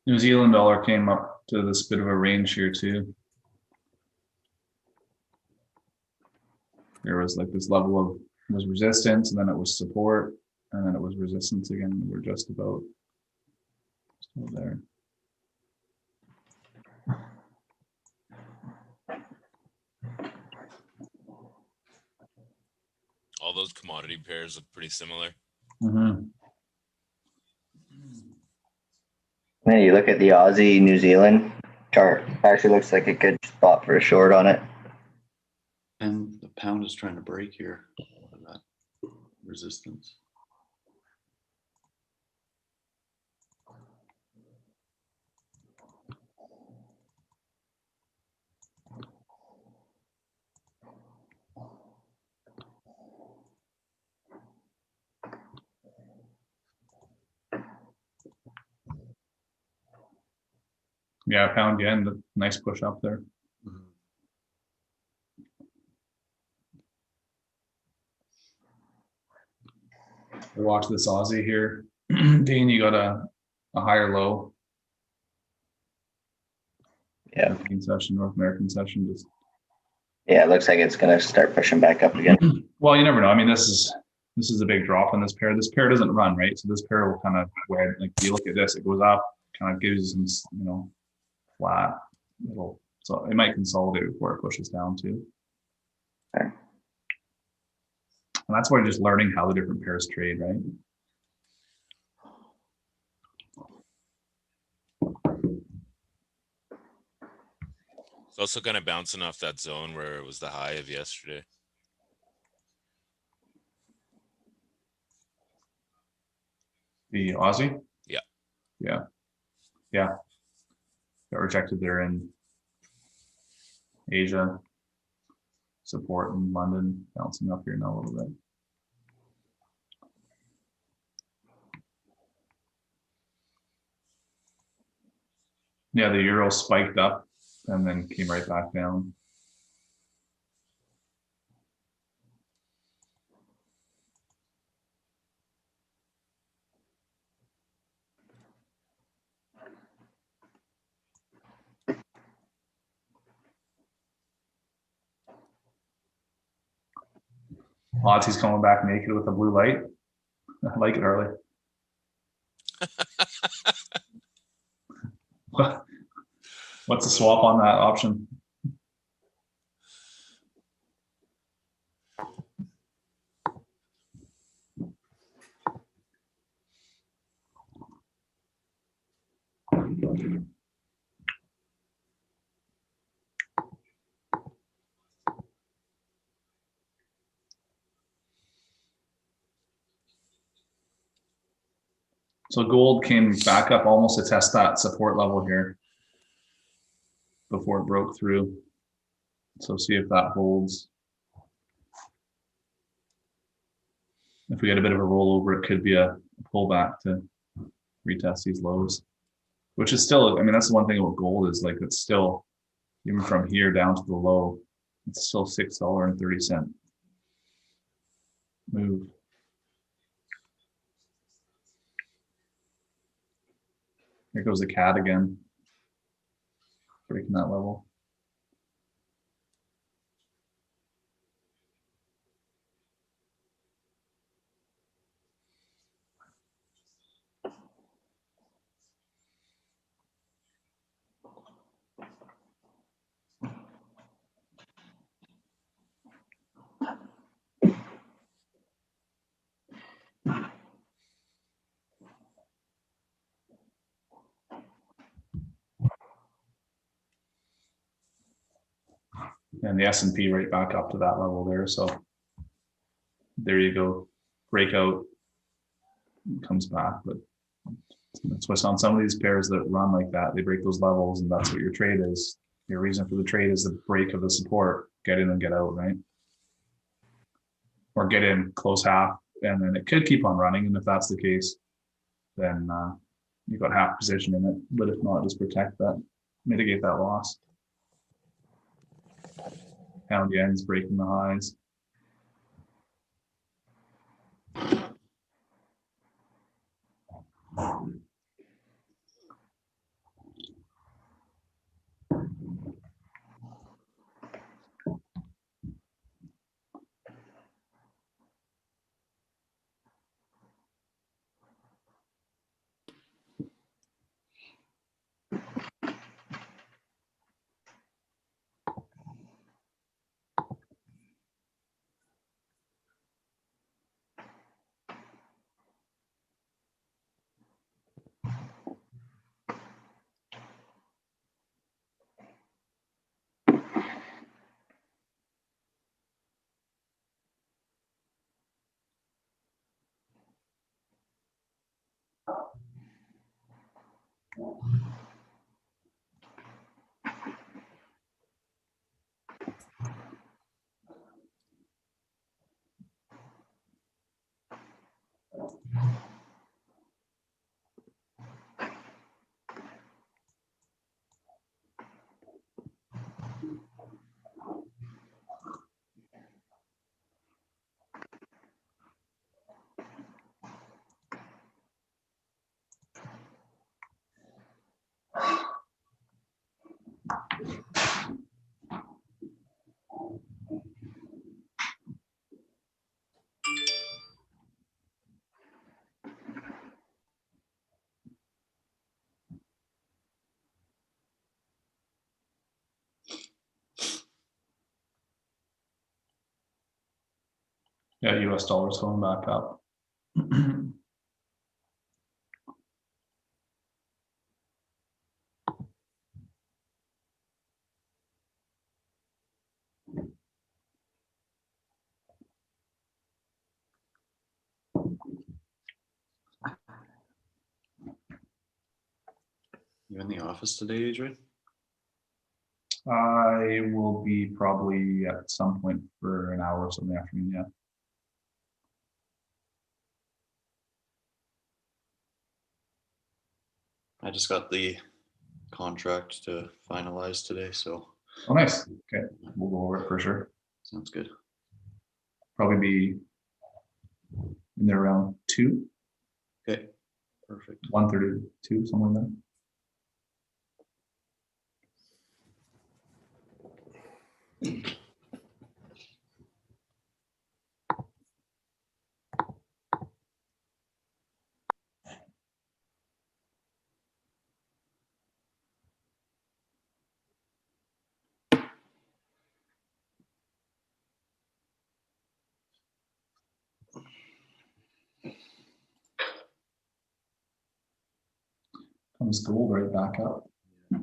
New Zealand dollar came up to this bit of a range here too. There was like this level of was resistance, and then it was support, and then it was resistance again. We're just about still there. All those commodity pairs look pretty similar. Mm-hmm. Yeah, you look at the Aussie New Zealand chart. Actually looks like a good spot for a short on it. And the pound is trying to break here. That resistance. Yeah, pound yen, nice push up there. Mhm. Watch this Aussie here. Dean, you got a higher low. Yeah. European session, North American session. Just Yeah, it looks like it's gonna start pushing back up again. well, you never know. I mean, this is a big drop on this pair. This pair doesn't run, right? So this pair will kind of wear, like if you look at this, it goes up, kind of gives you some, you know, flat little. So it might consolidate before it pushes down too. Okay. And that's why just learning how the different pairs trade, right? It's also kind of bouncing off that zone where it was the high of yesterday. The Aussie? Yeah. Yeah. Yeah. Got rejected there in Asia support in London, bouncing up here now a little bit. Yeah, the euro spiked up and then came right back down. Aussie's coming back naked with a blue light. I like it, Harley. What's the swap on that option? So gold came back up almost to test that support level here before it broke through. So see if that holds. If we get a bit of a rollover, it could be a pullback to retest these lows, which is still, I mean, that's the one thing about gold is like, it's still, even from here down to the low, it's still $6.30 move. Here goes the CAD again, breaking that level. And the S&P right back up to that level there. So there you go, breakout, comes back. But that's what's on some of these pairs that run like that. They break those levels, and that's what your trade is. Your reason for the trade is the break of the support. Get in and get out, right? Or get in close half, and then it could keep on running. And if that's the case, then you've got half position in it. But if not, just protect that, mitigate that loss. Pound yen's breaking the highs. Yeah, US dollars going back up. You in the office today, Adrian? I will be probably at some point for an hour or so in the afternoon. Yeah. I just got the contract to finalize today, so Oh, nice. Okay, we'll go over it for sure. sounds good. Probably be in there around 2, Okay, perfect. 1:32, somewhere in there. Comes gold right back up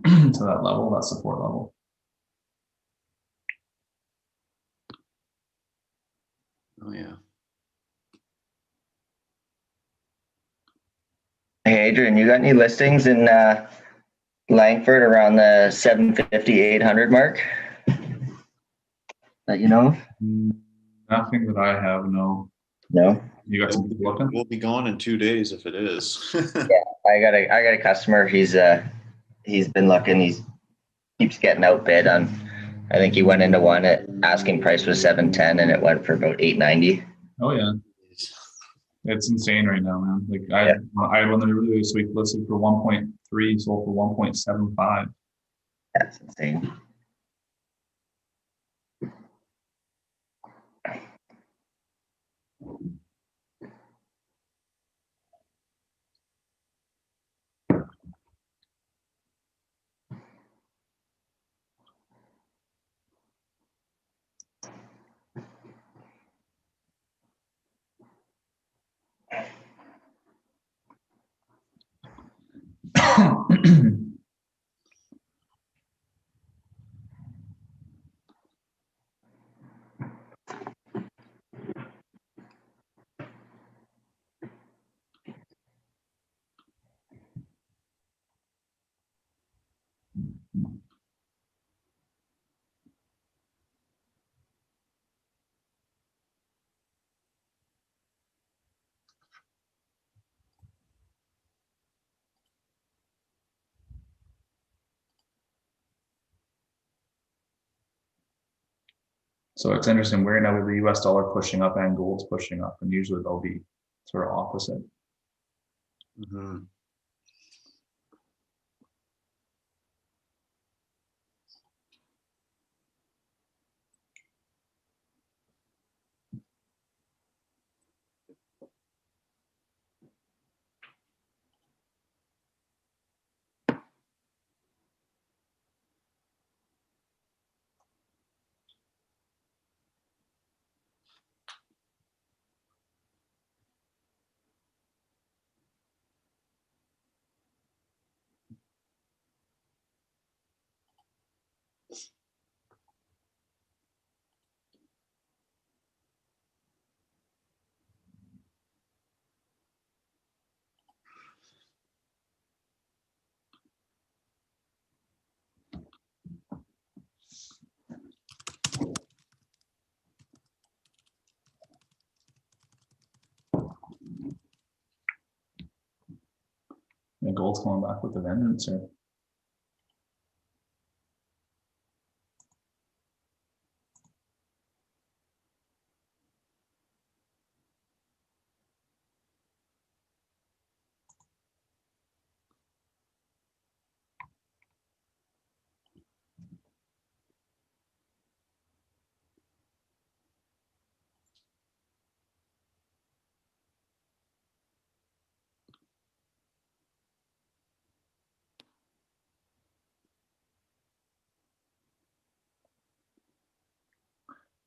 to that level, that support level. Oh yeah. Hey Adrian, you got any listings in Langford around the 750, 800 mark that you know of? Nothing that I have, no. No. You got some people looking? We'll be gone in 2 days if it is. I got a customer. He's been looking. He's keeps getting outbid on. I think he went into one at asking price was 710 and it went for about 890. Oh yeah, it's insane right now, man. Like I had one earlier this week listed for 1.3, sold for 1.75. That's insane. So it's interesting. We're now with the US dollar pushing up and gold's pushing up, and usually they'll be sort of opposite. Mhm. And gold's coming back with the vengeance here.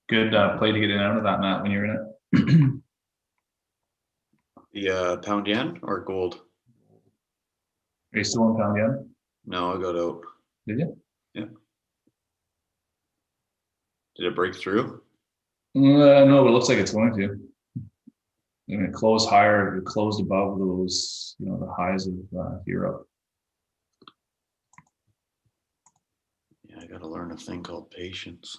Good play to get in out of that, Matt, when you're in it. The pound yen or gold? Are you still in pound yen? No, I got out. Did you? Did it break through? No, but it looks like it's going to. And it closed higher, it closed above those, the highs of Europe. Yeah, I gotta learn a thing called patience.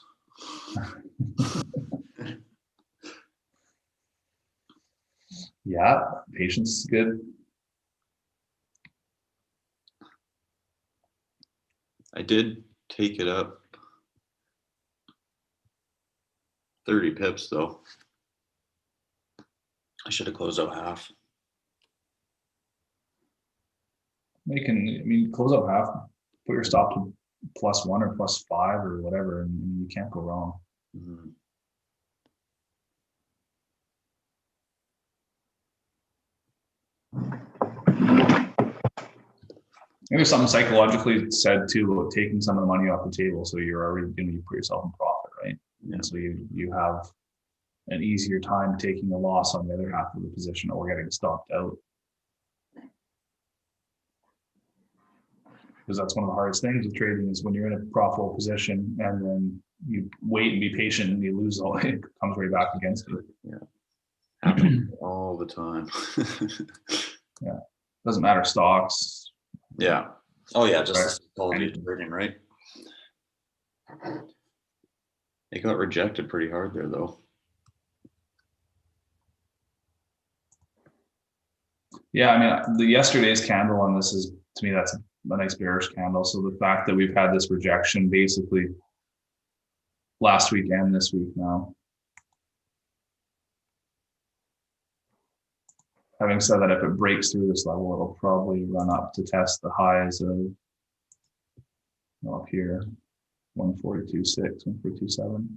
Yeah, patience is good. I did take it up 30 pips though. I should have closed out half. You can, I mean, close out half, put your stop to +1 or +5 or whatever, and you can't go wrong. Mhm. There's something psychologically said too about taking some of the money off the table, so you're already going to put yourself in profit, right? Yeah. And so you have an easier time taking a loss on the other half of the position or getting stopped out. Because that's one of the hardest things with trading is when you're in a profitable position and then you wait and be patient and you lose all it comes right back against you. Yeah. Happens all the time. Yeah. Doesn't matter stocks. Yeah. Oh yeah, just Right. the psychology of trading, right? It got rejected pretty hard there though. Yeah, I mean, the yesterday's candle on this is, to me, that's a nice bearish candle. So the fact that we've had this rejection basically last week and this week now. Having said that, if it breaks through this level, it'll probably run up to test the highs of up here, 142.6, 142.7.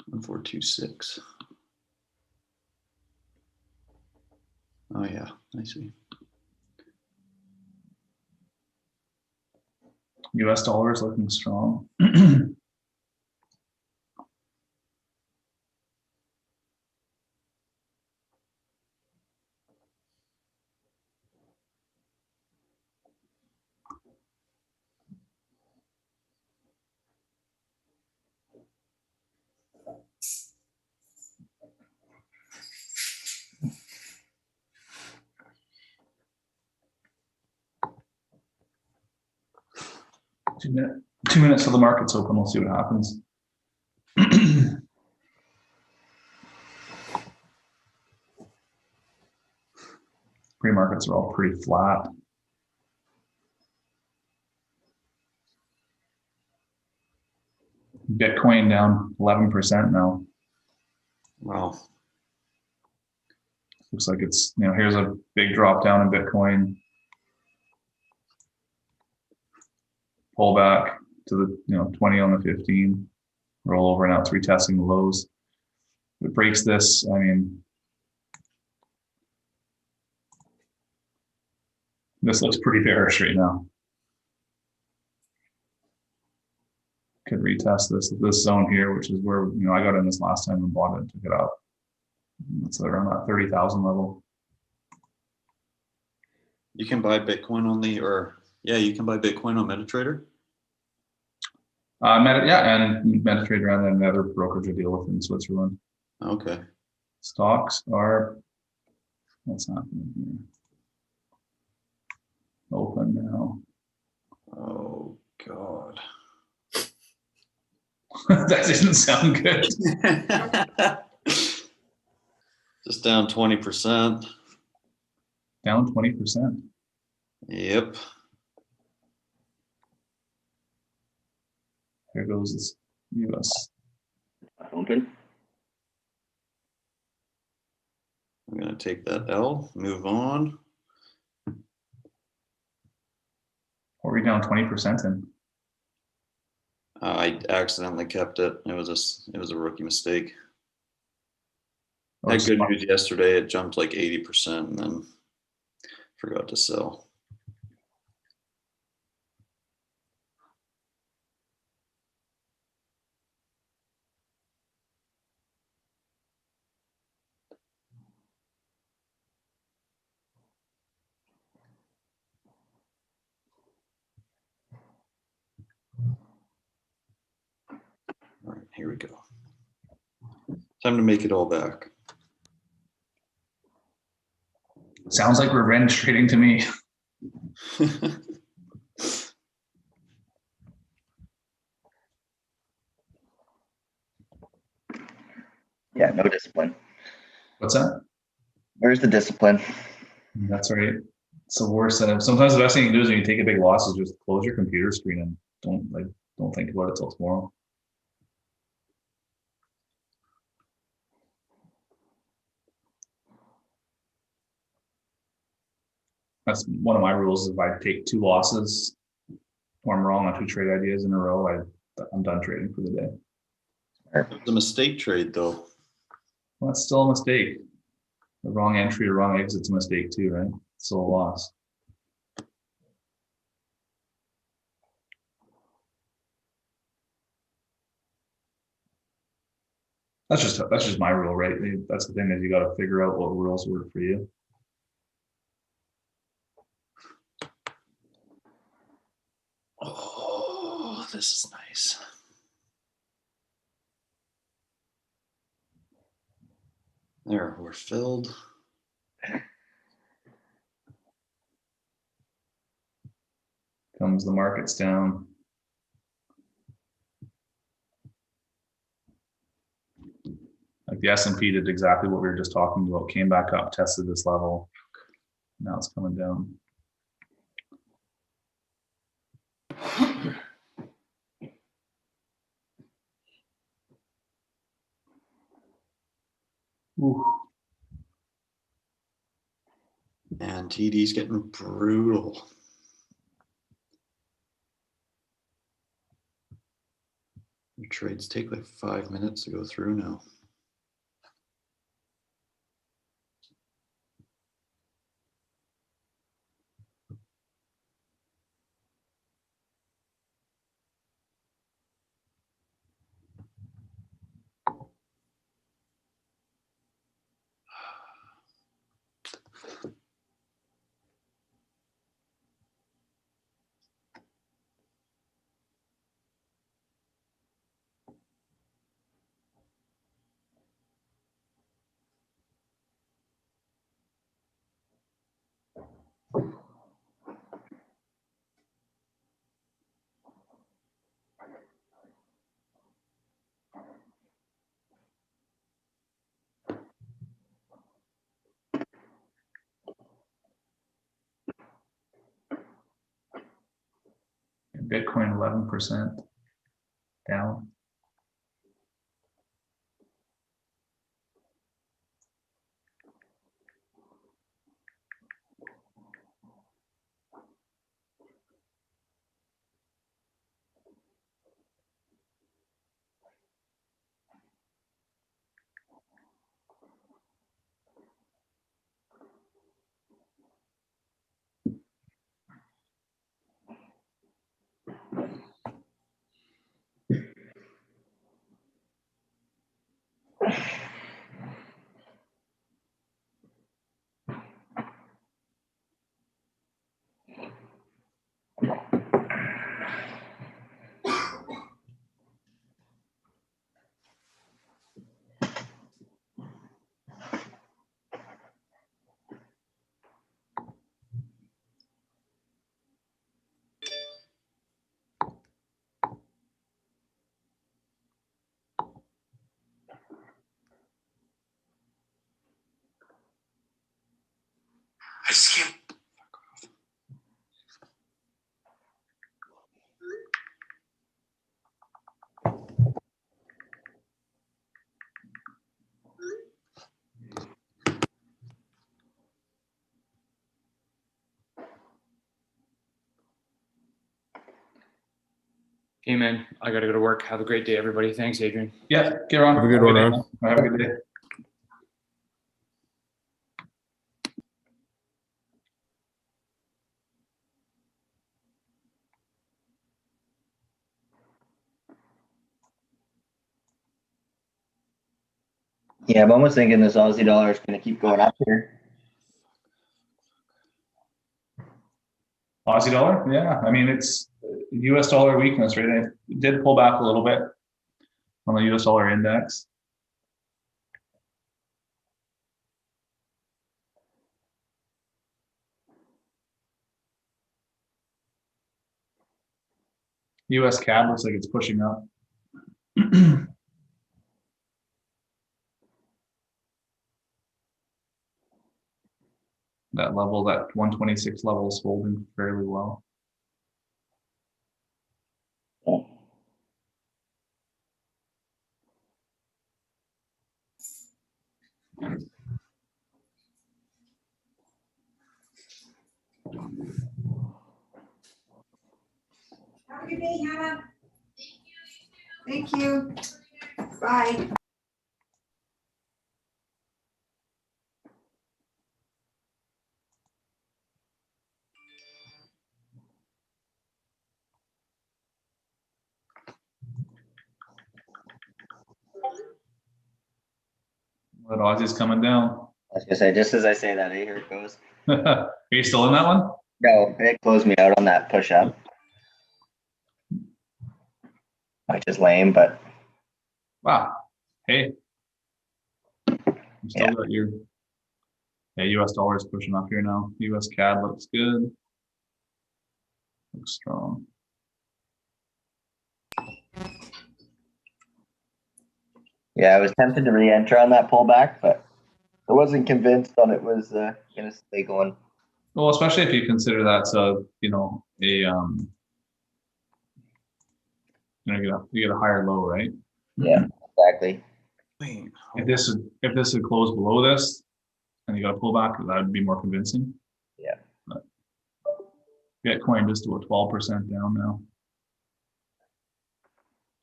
One 426. Oh yeah, I see. US dollar is looking strong. 2 minutes till the market's open. We'll see what happens. Pre-markets are all pretty flat. Bitcoin down 11% now. Wow. Looks like it's, here's a big drop down in Bitcoin. Pull back to the, 20 on the 15. Roll over, now it's retesting the lows. If it breaks this, I mean, this looks pretty bearish right now. Could retest this zone here, which is where, I got in this last time and bought it and took it up. It's around that 30,000 level. You can buy Bitcoin on you can buy Bitcoin on MetaTrader. And MetaTrader and then another brokerage I deal with in Switzerland. Okay. Stocks are, what's happening here? Open now. Oh God. That didn't sound good. Just down 20%. Down 20%. Yep. Here goes this US. Open. I'm gonna take that L, move on. What are we down 20% in? I accidentally kept it. It was a rookie mistake. Oh, Had good news yesterday. It jumped like 80% and then forgot to sell. All right, here we go. Time to make it all back. Sounds like revenge trading to me. Yeah, no discipline. What's that? Where's the discipline? That's right. It's the worst. Sometimes the best thing you can do is when you take a big loss is just close your computer screen and don't think about it till tomorrow. That's one of my rules. If I take 2 losses or I'm wrong on 2 trade ideas in a row, I'm done trading for the day. It's a mistake trade though. Well, that's still a mistake. The wrong entry or wrong exit's a mistake too, right? It's still a loss. That's just my rule, right? That's the thing, is you got to figure out what rules work for you. Oh, this is nice. There, we're filled. Comes the markets down. Like the S&P did exactly what we were just talking about, came back up, tested this level. Now it's coming down. Ooh. And TD's getting brutal. Your trades take like 5 minutes to go through now. Bitcoin 11% down. I just can't. Okay, man. I gotta go to work. Have a great day, everybody. Thanks, Adrian. Yeah, get on. Have a good one, day, Ron. man. Have a good day. Yeah, I'm almost thinking this Aussie dollar is going to keep going up here. Aussie dollar, yeah. I mean, it's US dollar weakness, right? It did pull back a little bit on the US dollar index. US CAD looks like it's pushing up. That level, that 126 level is holding fairly well. Have a good day, Hannah. Thank you. Bye. But Aussie's coming down. I was gonna say, just as I say that, here it goes. Are you still in that one? No, it closed me out on that push up. Which is lame, but Wow. Hey. You still Yeah. got your US dollar is pushing up here now. US CAD looks good. Looks strong. yeah, I was tempted to re-enter on that pullback, but I wasn't convinced on it was gonna stay going. Well, especially if you consider that's a, you get a higher low, right? Yeah, exactly. If this had closed below this and you got a pullback, that would be more convincing. Yeah. But Bitcoin just to a 12% down now.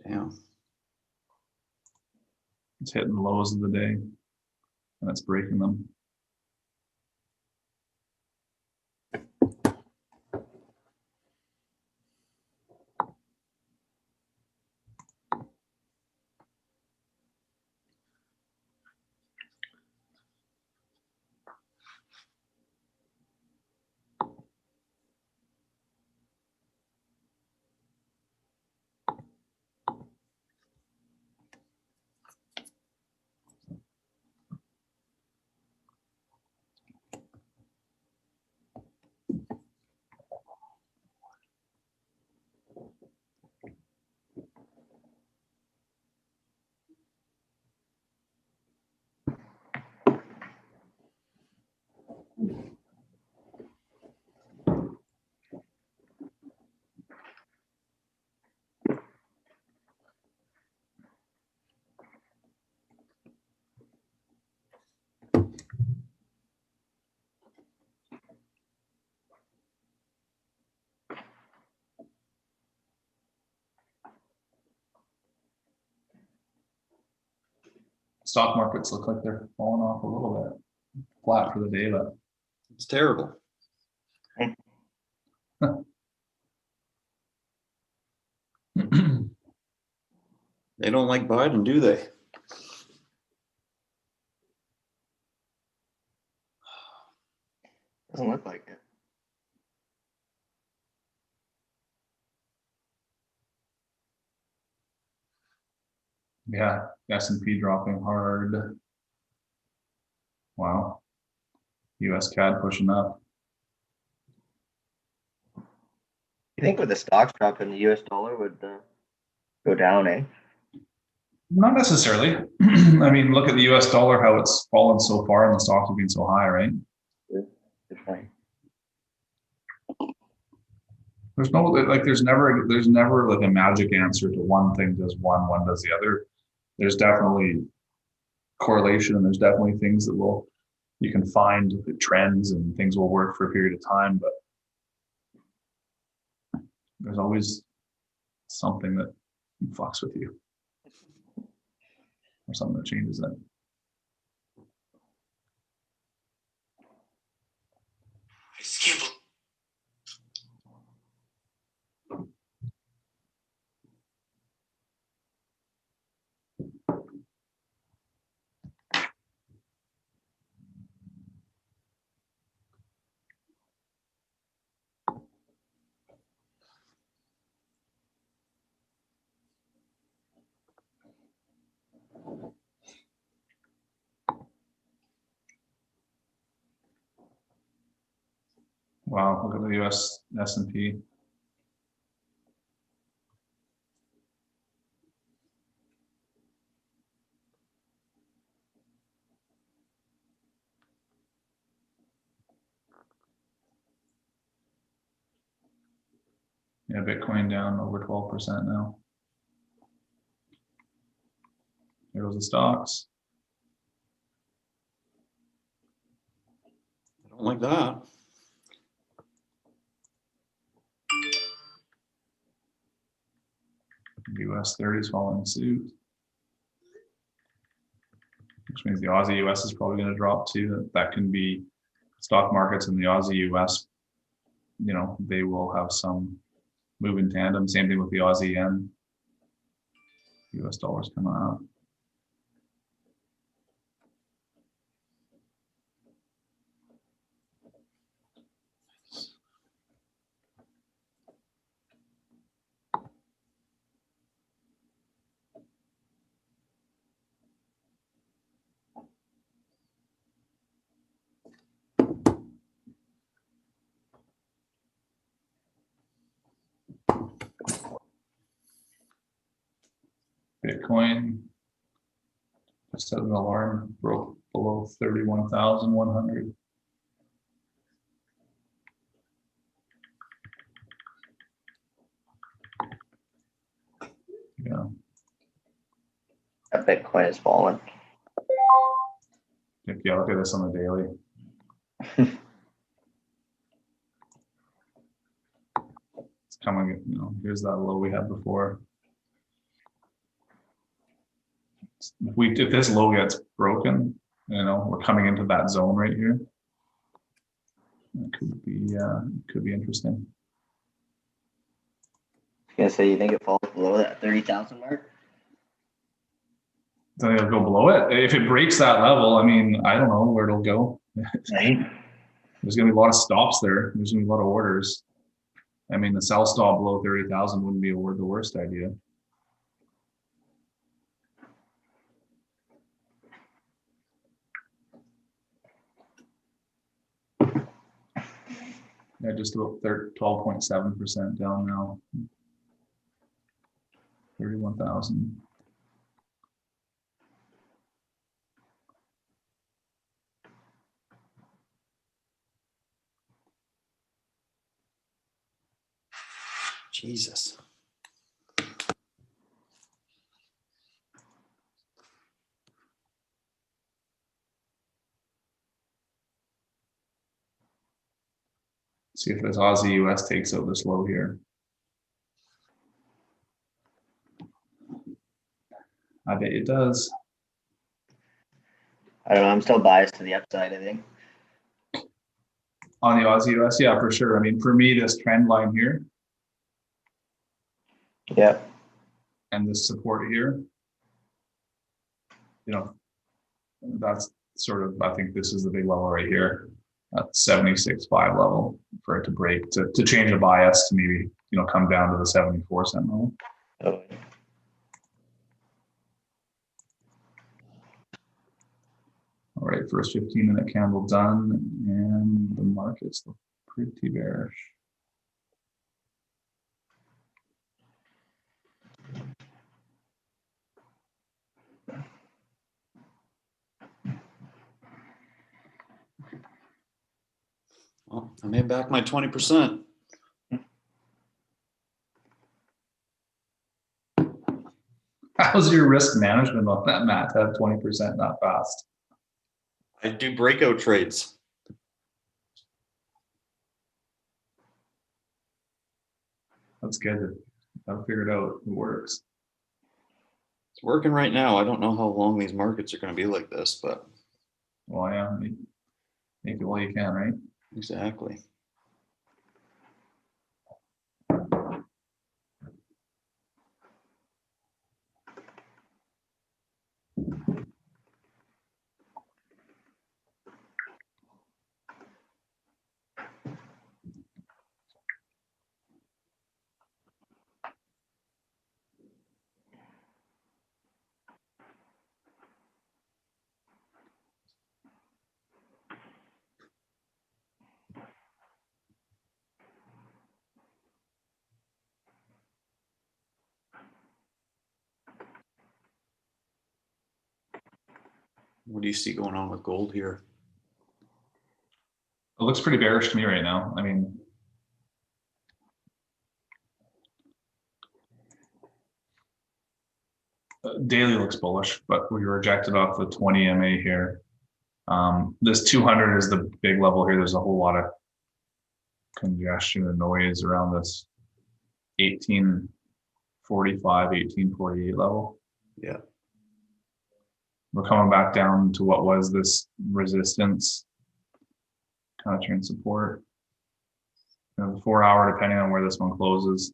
Damn. It's hitting the lows of the day and it's breaking them. Stock markets look like they're falling off a little bit. Flat for the day, but It's terrible. They don't like Biden, do they? Doesn't look like it. yeah, S&P dropping hard. Wow. US CAD pushing up. You think with the stocks dropping, the US dollar would go down, eh? Not necessarily. I mean, look at the US dollar, how it's fallen so far and the stocks have been so high, right? Good point. There's no, like, there's never like a magic answer to one thing does one does the other. There's definitely correlation and there's definitely things that you can find the trends and things will work for a period of time, but there's always something that fucks with you or something that changes it. Wow, look at the US S&P. Yeah, Bitcoin down over 12% now. Here goes the stocks. I don't like that. US 30 is following suit. Which means the Aussie US is probably going to drop too. That can be stock markets in the Aussie US, you know, they will have some move in tandem. Same thing with the Aussie yen. US dollars coming out. Bitcoin just set an alarm, broke below 31,100. Yeah, That Bitcoin has fallen. if you look at this on the daily. It's coming, you know, here's that low we had before. If this low gets broken, you know, we're coming into that zone right here. It could be interesting. I was gonna say, you think it falls below that 30,000 mark? I think it'll go below it. If it breaks that level, I mean, I don't know where it'll go. Right. There's gonna be a lot of stops there. There's gonna be a lot of orders. I mean, the sell stop below 30,000 wouldn't be the worst idea. Yeah, just about 12.7% down now. 31,000. Jesus. See if this Aussie US takes out this low here. I bet it does. I don't know. I'm still biased to the upside, I think. On the Aussie US, yeah, for sure. I mean, for me, this trend line here Yeah. and this support here, you know, that's sort of, I think this is the big level right here at 76.5 level for it to break, to change the bias to maybe, you know, come down to the 74-cent level. Oh, All right, first 15-minute candle done, and the markets look pretty bearish. Well, I made back my 20%. How's your risk management on that, Matt, to have 20% that fast? I do breakout trades. That's good. I've figured out it works. It's working right now. I don't know how long these markets are going to be like this, but Well, yeah, make it while you can, right? exactly. What do you see going on with gold here? It looks pretty bearish to me right now. I mean, daily looks bullish, but we rejected off the 20 MA here. This 200 is the big level here. There's a whole lot of congestion and noise around this 1845, 1848 level. Yeah. We're coming back down to what was this resistance, kind of turn support. The 4 hour, depending on where this one closes.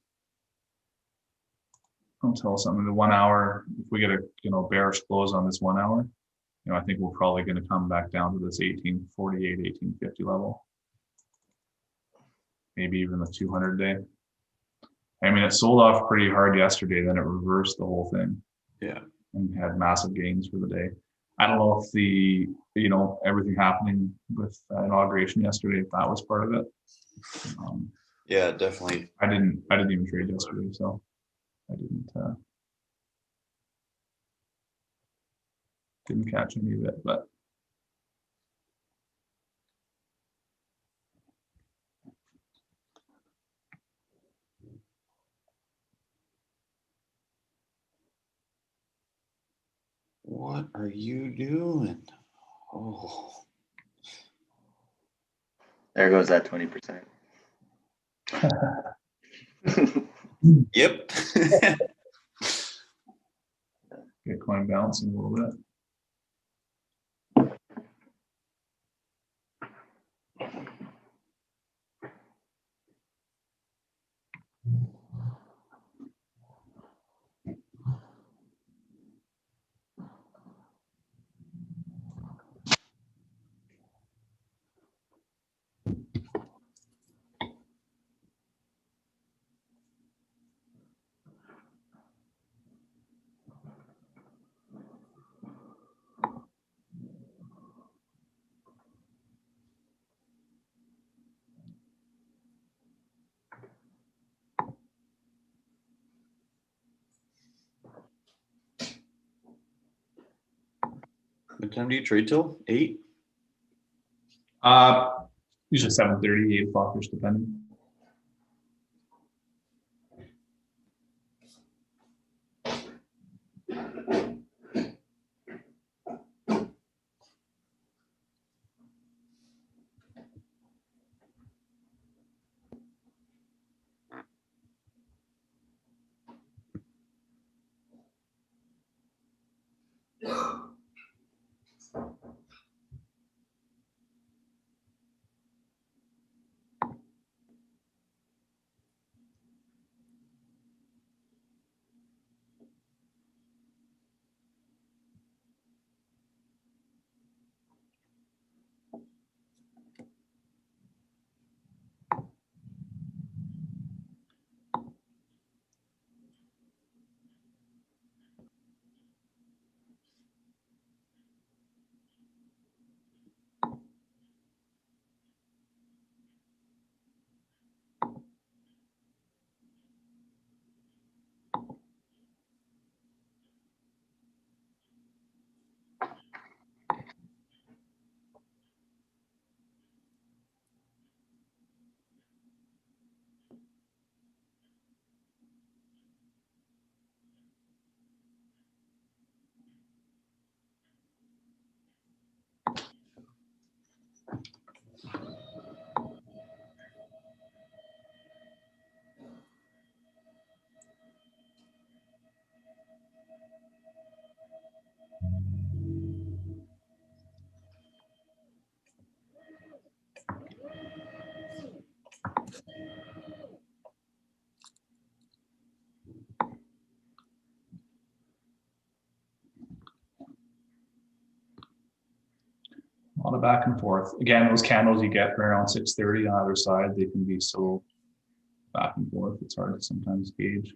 I'll tell something. The 1 hour, if we get a bearish close on this 1 hour, I think we're probably going to come back down to this 1848, 1850 level. Maybe even the 200 day. I mean, it sold off pretty hard yesterday, then it reversed the whole thing. Yeah. And had massive gains for the day. I don't know if the, everything happening with inauguration yesterday, if that was part of it. Yeah, definitely. I didn't even trade yesterday, so I didn't catch any of it, but What are you doing? Oh. There goes that 20%. Yep. Bitcoin bouncing a little bit. What time do you trade till? 8? Usually 7:30, 8 o'clock-ish, depending. A lot of back and forth. Again, those candles you get around 6:30 on either side, they can be so back and forth. It's hard to sometimes gauge.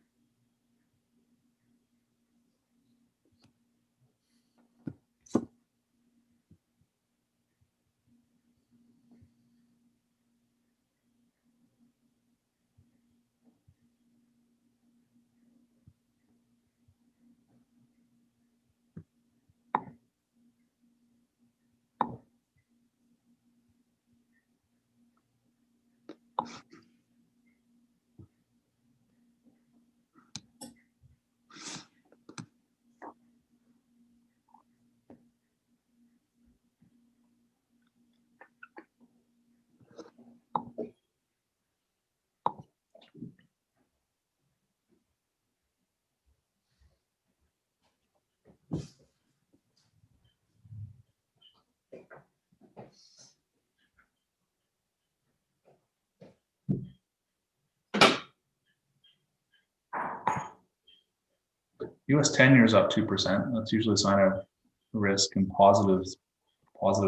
US 10 years up 2%. That's usually a sign of risk and positive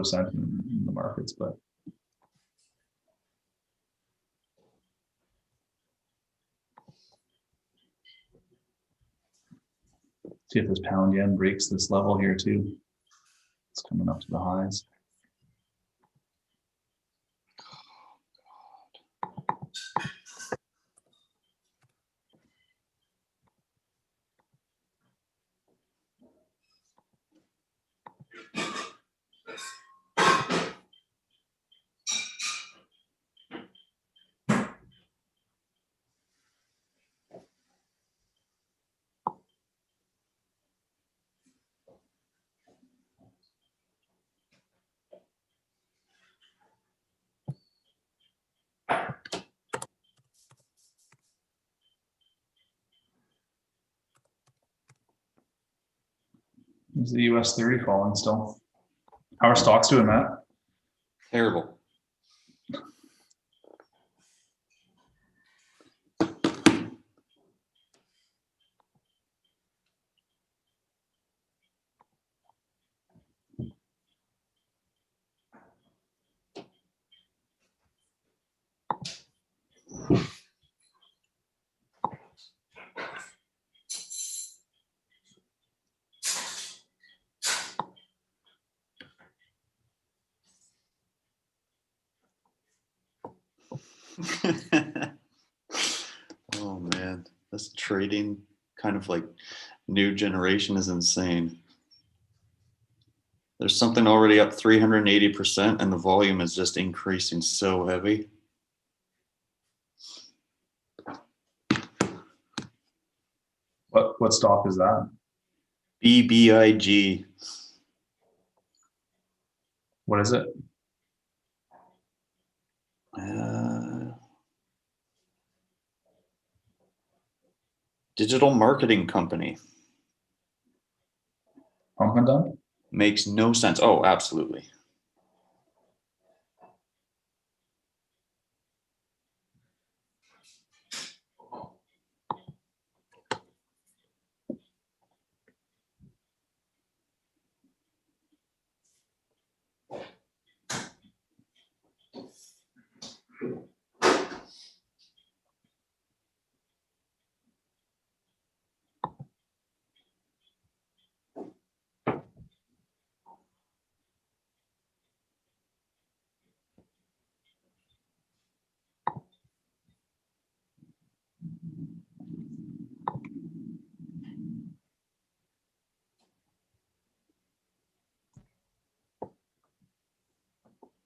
sentiment in the markets, but see if this pound yen breaks this level here too. It's coming up to the highs. Is the US 30 falling still? How are stocks doing, Matt? Terrible. Oh man, this trading kind of like new generation is insane. There's something already up 380% and the volume is just increasing so heavy. What stock is that? BBIG. What is it? Digital marketing company. Pump and dump? Makes no sense. Oh, absolutely.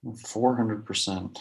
Well, 400%.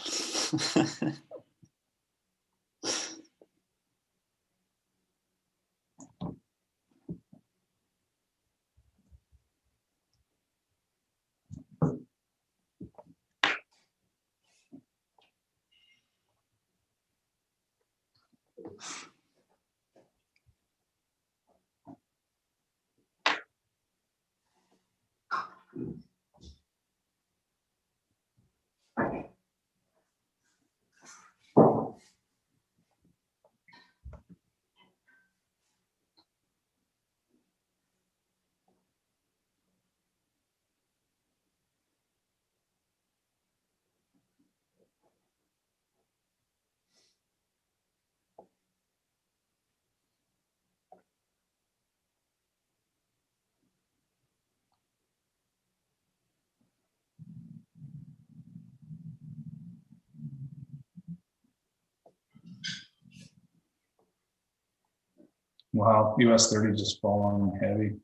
Wow, US 30 just falling heavy.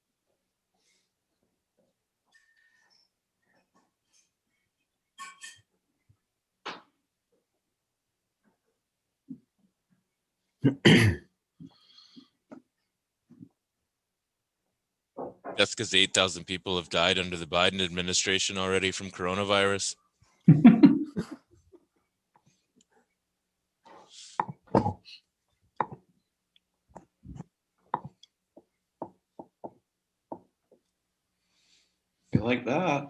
That's because 8,000 people have died under the Biden administration already from coronavirus. You like that?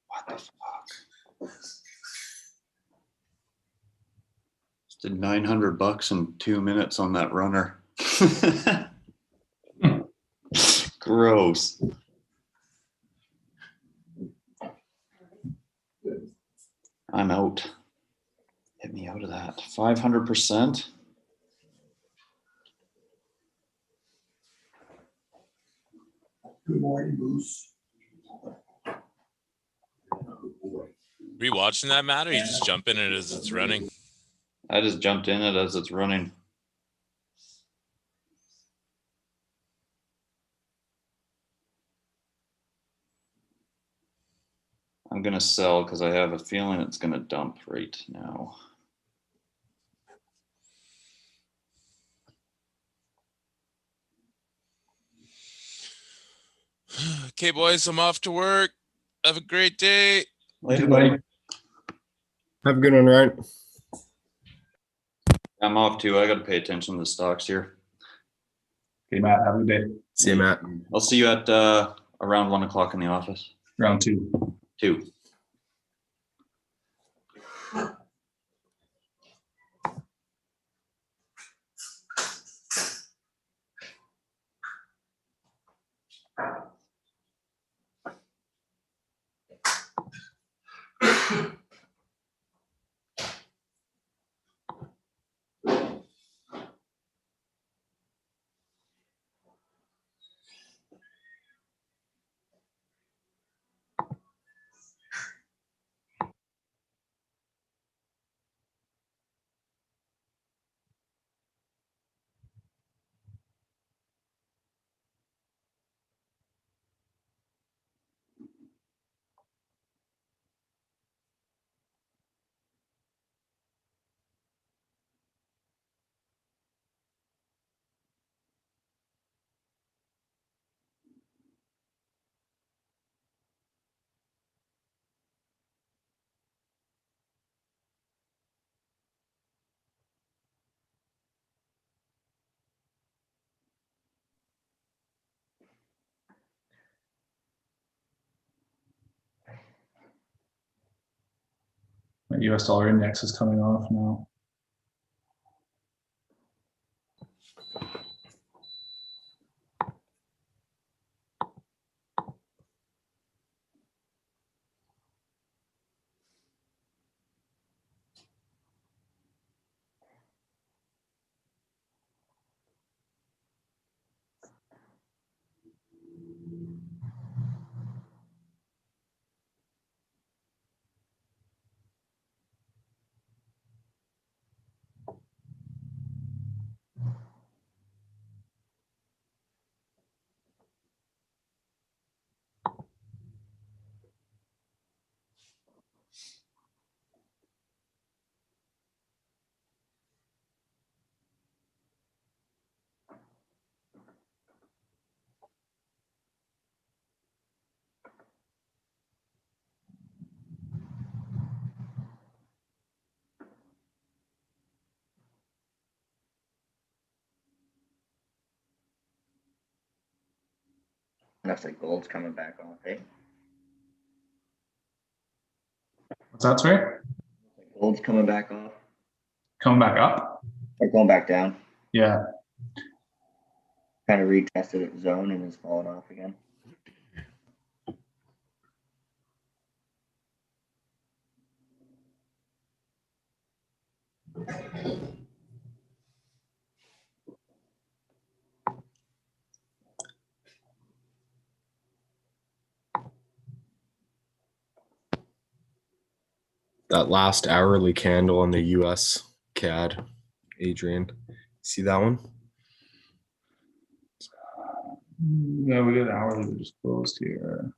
What the fuck? Did $900 in 2 minutes on that runner. Gross. I'm out. Get me out of that. 500%. Good morning, Bruce. Are you watching that, Matt, or you just jump in it as it's running? I just jumped in it as it's running. I'm going to sell because I have a feeling it's going to dump right now. Okay, boys, I'm off to work. Have a great day. Later, buddy. buddy. Have a good one, Ryan. I'm off too. I got to pay attention to the stocks here. Okay, Matt, have a good day. See you, Matt. I'll see you at around 1 o'clock in the office. Round 2. 2. My US dollar index is coming off now. Looks like gold's coming back off, eh? What's that, sorry? Gold's coming back off. Coming back up? Or going back down. Yeah. Kind of retested its zone and is falling off again. That last hourly candle on the US CAD, Adrian. See that one? Yeah, we got hourly, we just closed here.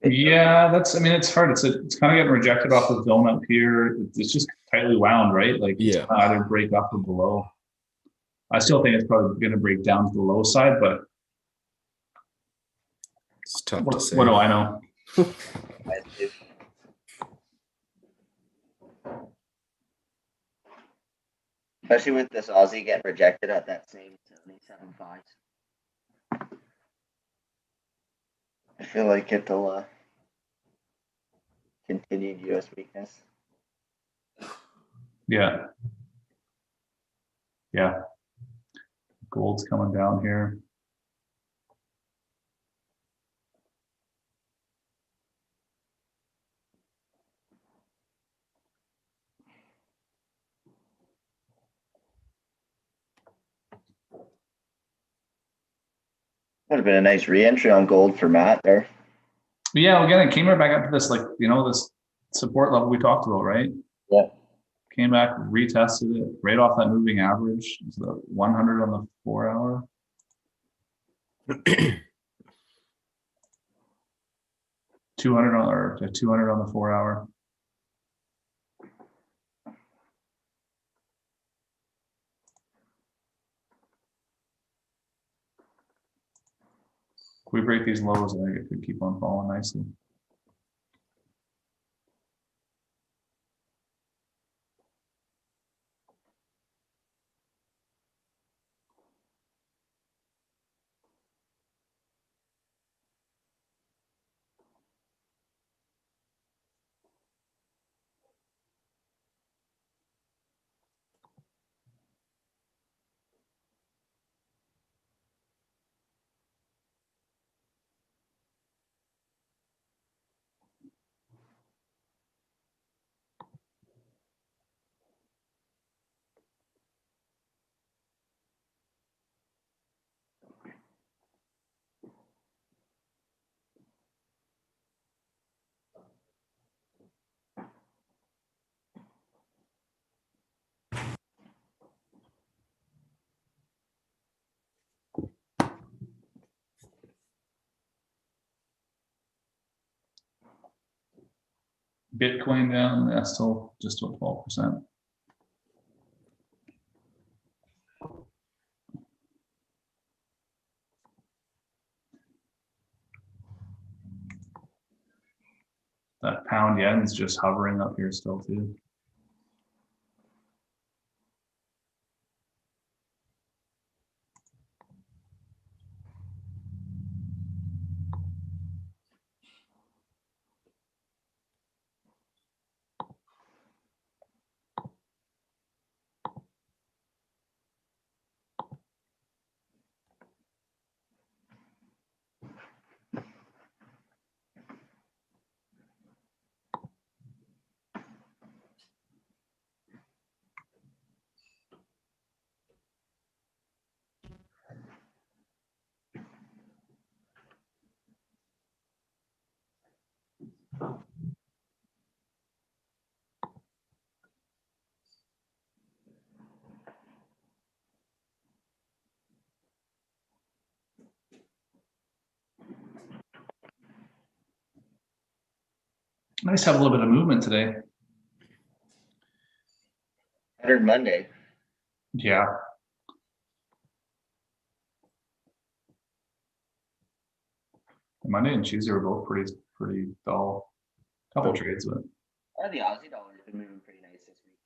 Yeah, that's, I mean, it's hard. It's kind of getting rejected off the zone up here. It's just tightly wound, right? Like, it's Yeah. gonna either break up or below. I still think it's probably going to break down to the low side, but It's tough to say. what do I know? Especially with this Aussie getting rejected at that same 77.5. I feel like it'll continued US weakness. Yeah. Yeah. Gold's coming down here. Would have been a nice re-entry on gold for Matt there. But yeah, again, it came right back up to this, like, this support level we talked about, right? Yeah. Came back, retested it right off that moving average. It's the 100 on the 4 hour. 200 on 200 on the 4 hour. If we break these lows, I think it could keep on falling nicely. Bitcoin down, that's still just about 12%. That pound yen's just hovering up here still too. Nice to have a little bit of movement today. Better Monday. Yeah. Monday and Tuesday were both pretty dull. Couple trades, but The Aussie dollar's been moving pretty nice this week.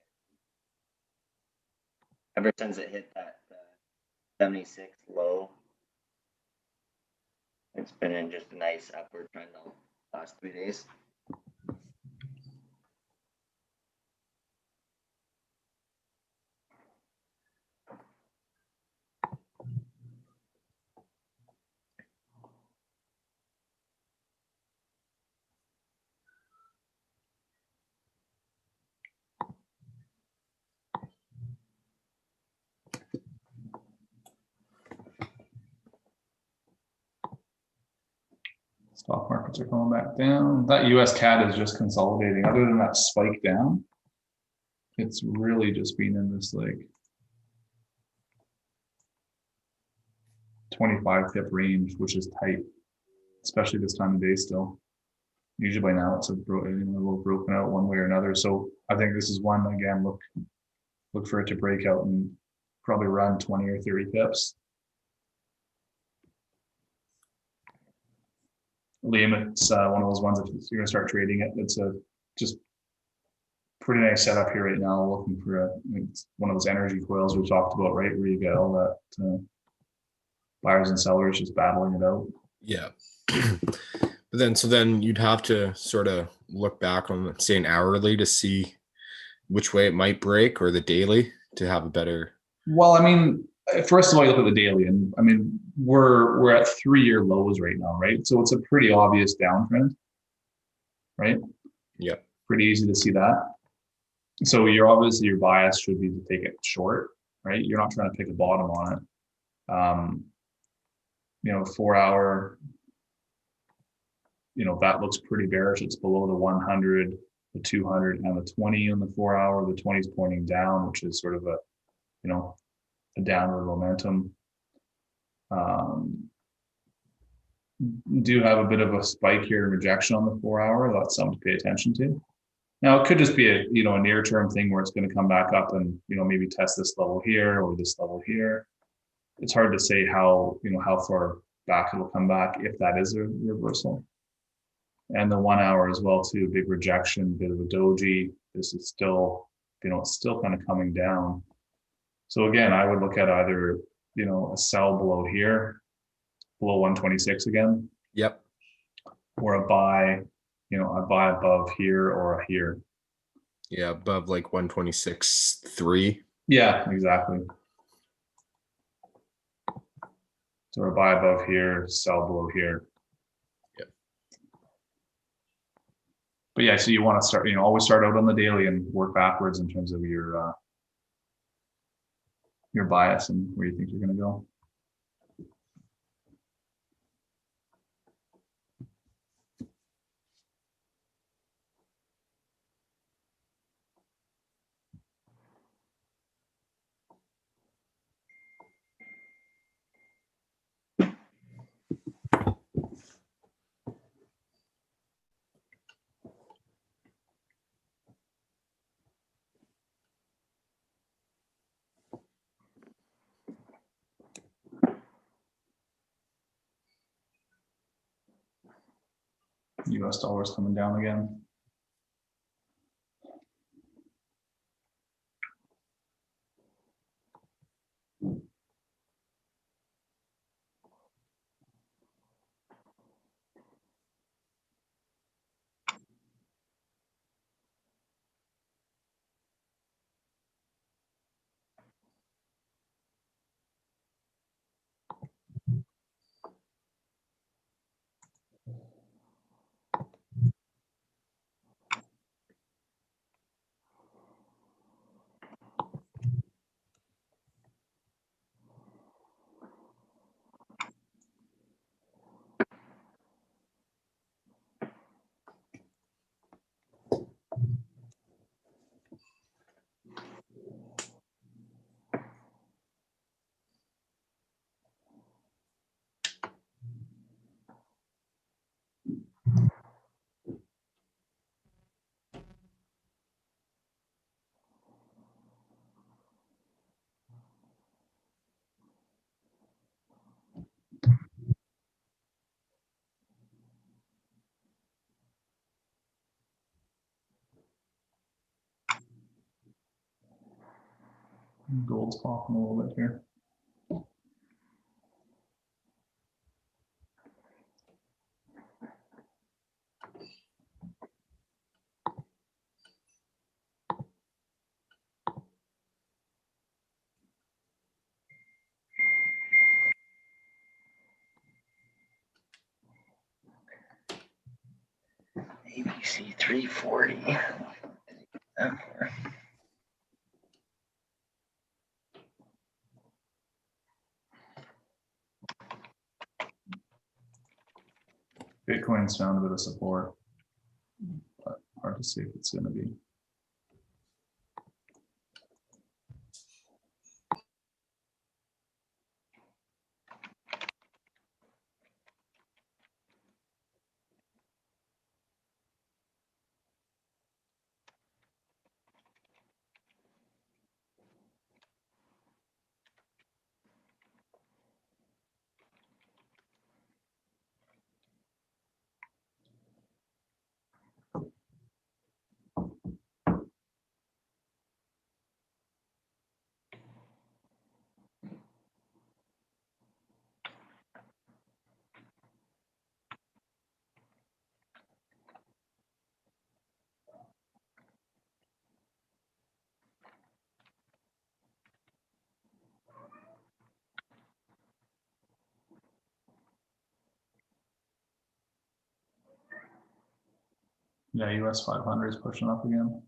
Ever since it hit that 76 low, it's been in just a nice upward trend the last 3 days. stock markets are coming back down. That US CAD is just consolidating. Other than that spike down, it's really just been in this like 25 pip range, which is tight, especially this time of day still. Usually by now it's a little broken out one way or another. So I think this is one, again, look for it to break out and probably run 20 or 30 pips. Liam, it's one of those ones, if you're going to start trading it, it's a just pretty nice setup here right now, looking for it's one of those energy coils we talked about, right, where you get all that buyers and sellers just battling it out. Yeah. But then you'd have to sort of look back on, say, an hourly to see which way it might break or the daily to have a better. Well, I mean, first of all, you look at the daily, and I mean, we're at 3-year lows right now, right? So it's a pretty obvious downtrend, right? Yeah. Pretty easy to see that. So your bias should be to take it short, right? You're not trying to pick a bottom on it. 4-hour, that looks pretty bearish. It's below the 100, the 200, and the 20 on the 4-hour. The 20 is pointing down, which is sort of a downward momentum. Do have a bit of a spike here in rejection on the 4-hour. That's something to pay attention to. Now it could just be a near-term thing where it's going to come back up and maybe test this level here or this level here. It's hard to say how far back it'll come back if that is a reversal. And the 1-hour as well too, big rejection, bit of a doji. This is still it's still kind of coming down. So again, I would look at either a sell below here, below 126 again. Yep. Or a buy, a buy above here or here. Yeah, above like 126.3. Yeah, exactly. So a buy above here, sell below here. Yep. But yeah, so you want to start, always start out on the daily and work backwards in terms of your bias and where you think you're going to go. US dollars coming down again. Gold's popping a little bit here. ABC 340. Bitcoin's found a bit of support, but hard to see if it's going to be. Yeah, US 500 is pushing up again.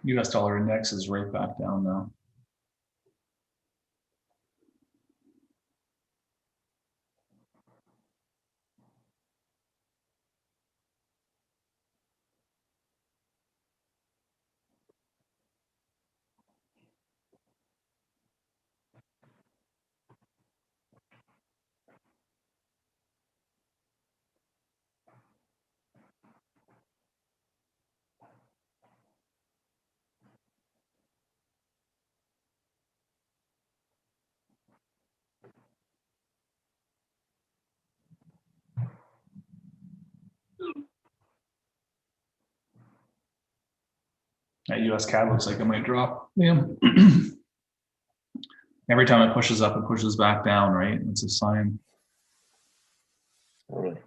US dollar index is right back down now. That US CAD looks like it might drop. Yeah. Every time it pushes up, it pushes back down, right? It's a sign. Totally.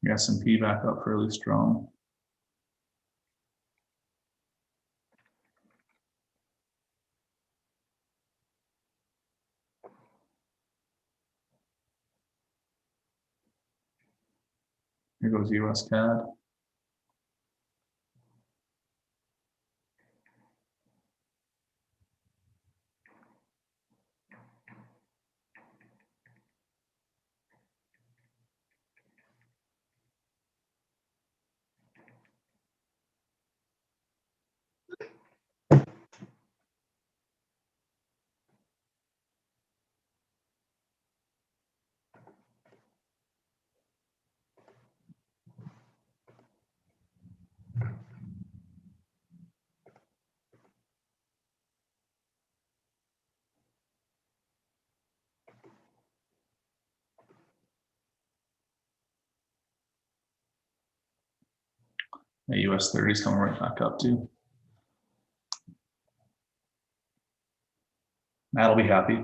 S&P back up fairly strong. Here goes US CAD. The US 30 is coming right back up too. Matt'll be happy.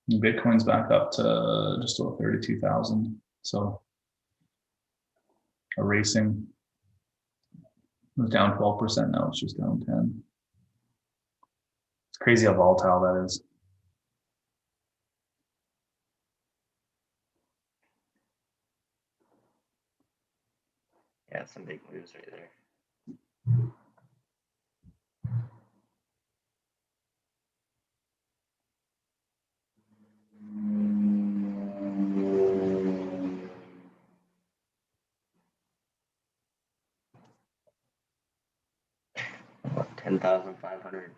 Bitcoin's back up to just over 32,000. So erasing. It was down 12%. Now it's just down 10. It's crazy how volatile that is. Yeah, some big moves right there. What, 10,500?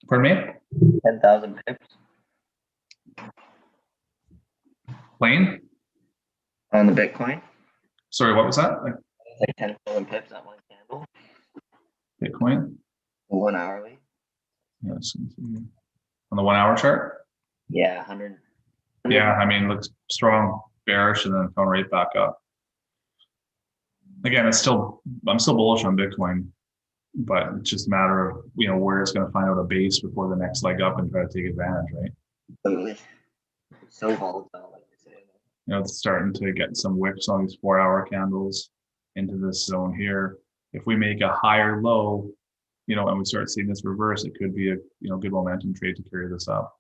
Pardon me? 10,000 pips Plain? on the Bitcoin? Sorry, what was that? Like Like 10,000 pips on one candle, Bitcoin? 1 hourly. Yeah, let's see here. On the 1 hour chart? Yeah, 100. Yeah, I mean, looks strong bearish and then coming right back up. Again, I'm still bullish on Bitcoin, but it's just a matter of, where it's going to find out a base before the next leg up and try to take advantage, right? Completely. So volatile, like you say. It's starting to get some wicks on these 4 hour candles into this zone here. If we make a higher low, and we start seeing this reverse, it could be a, good momentum trade to carry this up.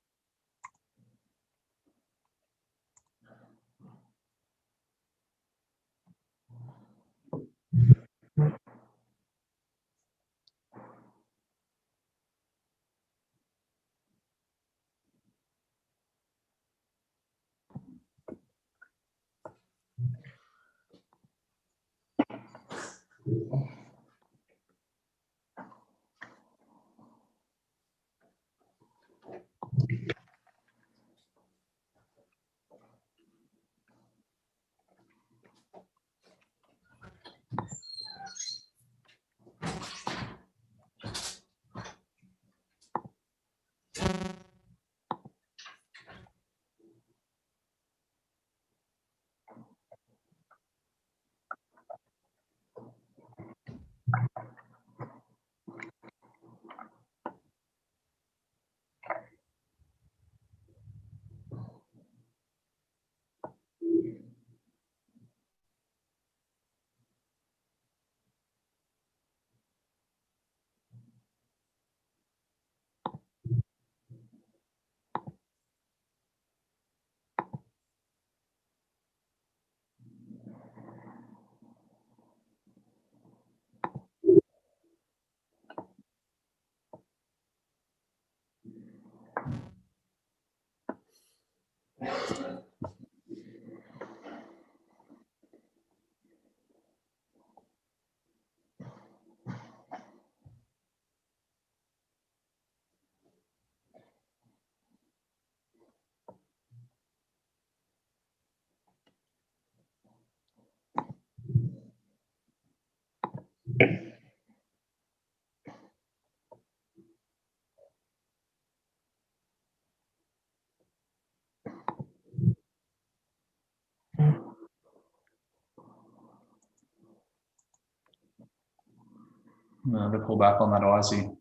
The pullback on that Aussie,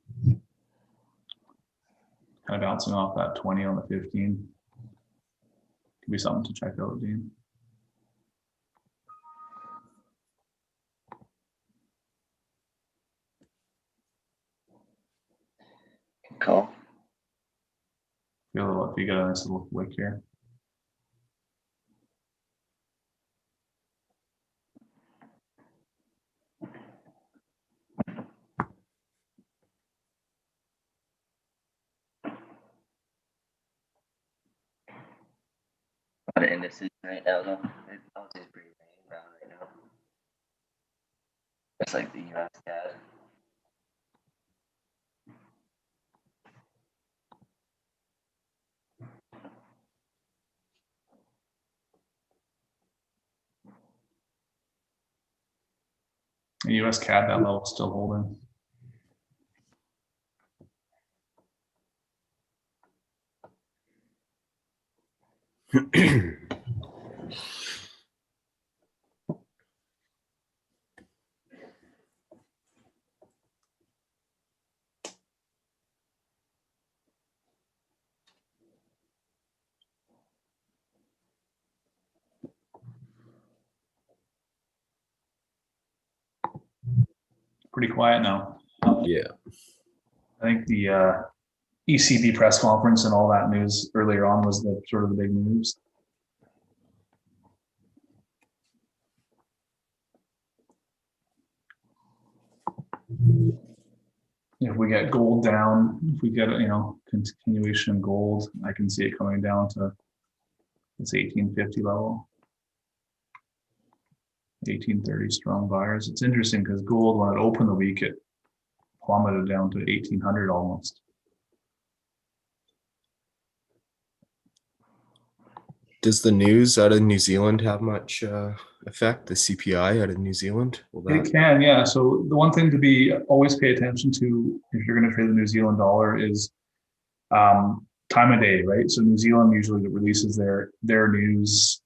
kind of bouncing off that 20 on the 15. Could be something to check out, Dean. Cool. Feel if you get a nice little wick here. A lot of indices right now, though. It's pretty range bound right now. Just like the US CAD. The US CAD, that level still holding. Pretty quiet now. Yeah. I think the ECB press conference and all that news earlier on was the sort of the big news. If we get gold down, if we get continuation in gold, I can see it coming down to this 1850 level. 1830 strong buyers. It's interesting because gold, when it opened the week, it plummeted down to 1800 almost. Does the news out of New Zealand have much affect the CPI out of New Zealand? Will It that? can, yeah. So the one thing to be always pay attention to if you're going to trade the New Zealand dollar is time of day, right? So New Zealand usually releases their news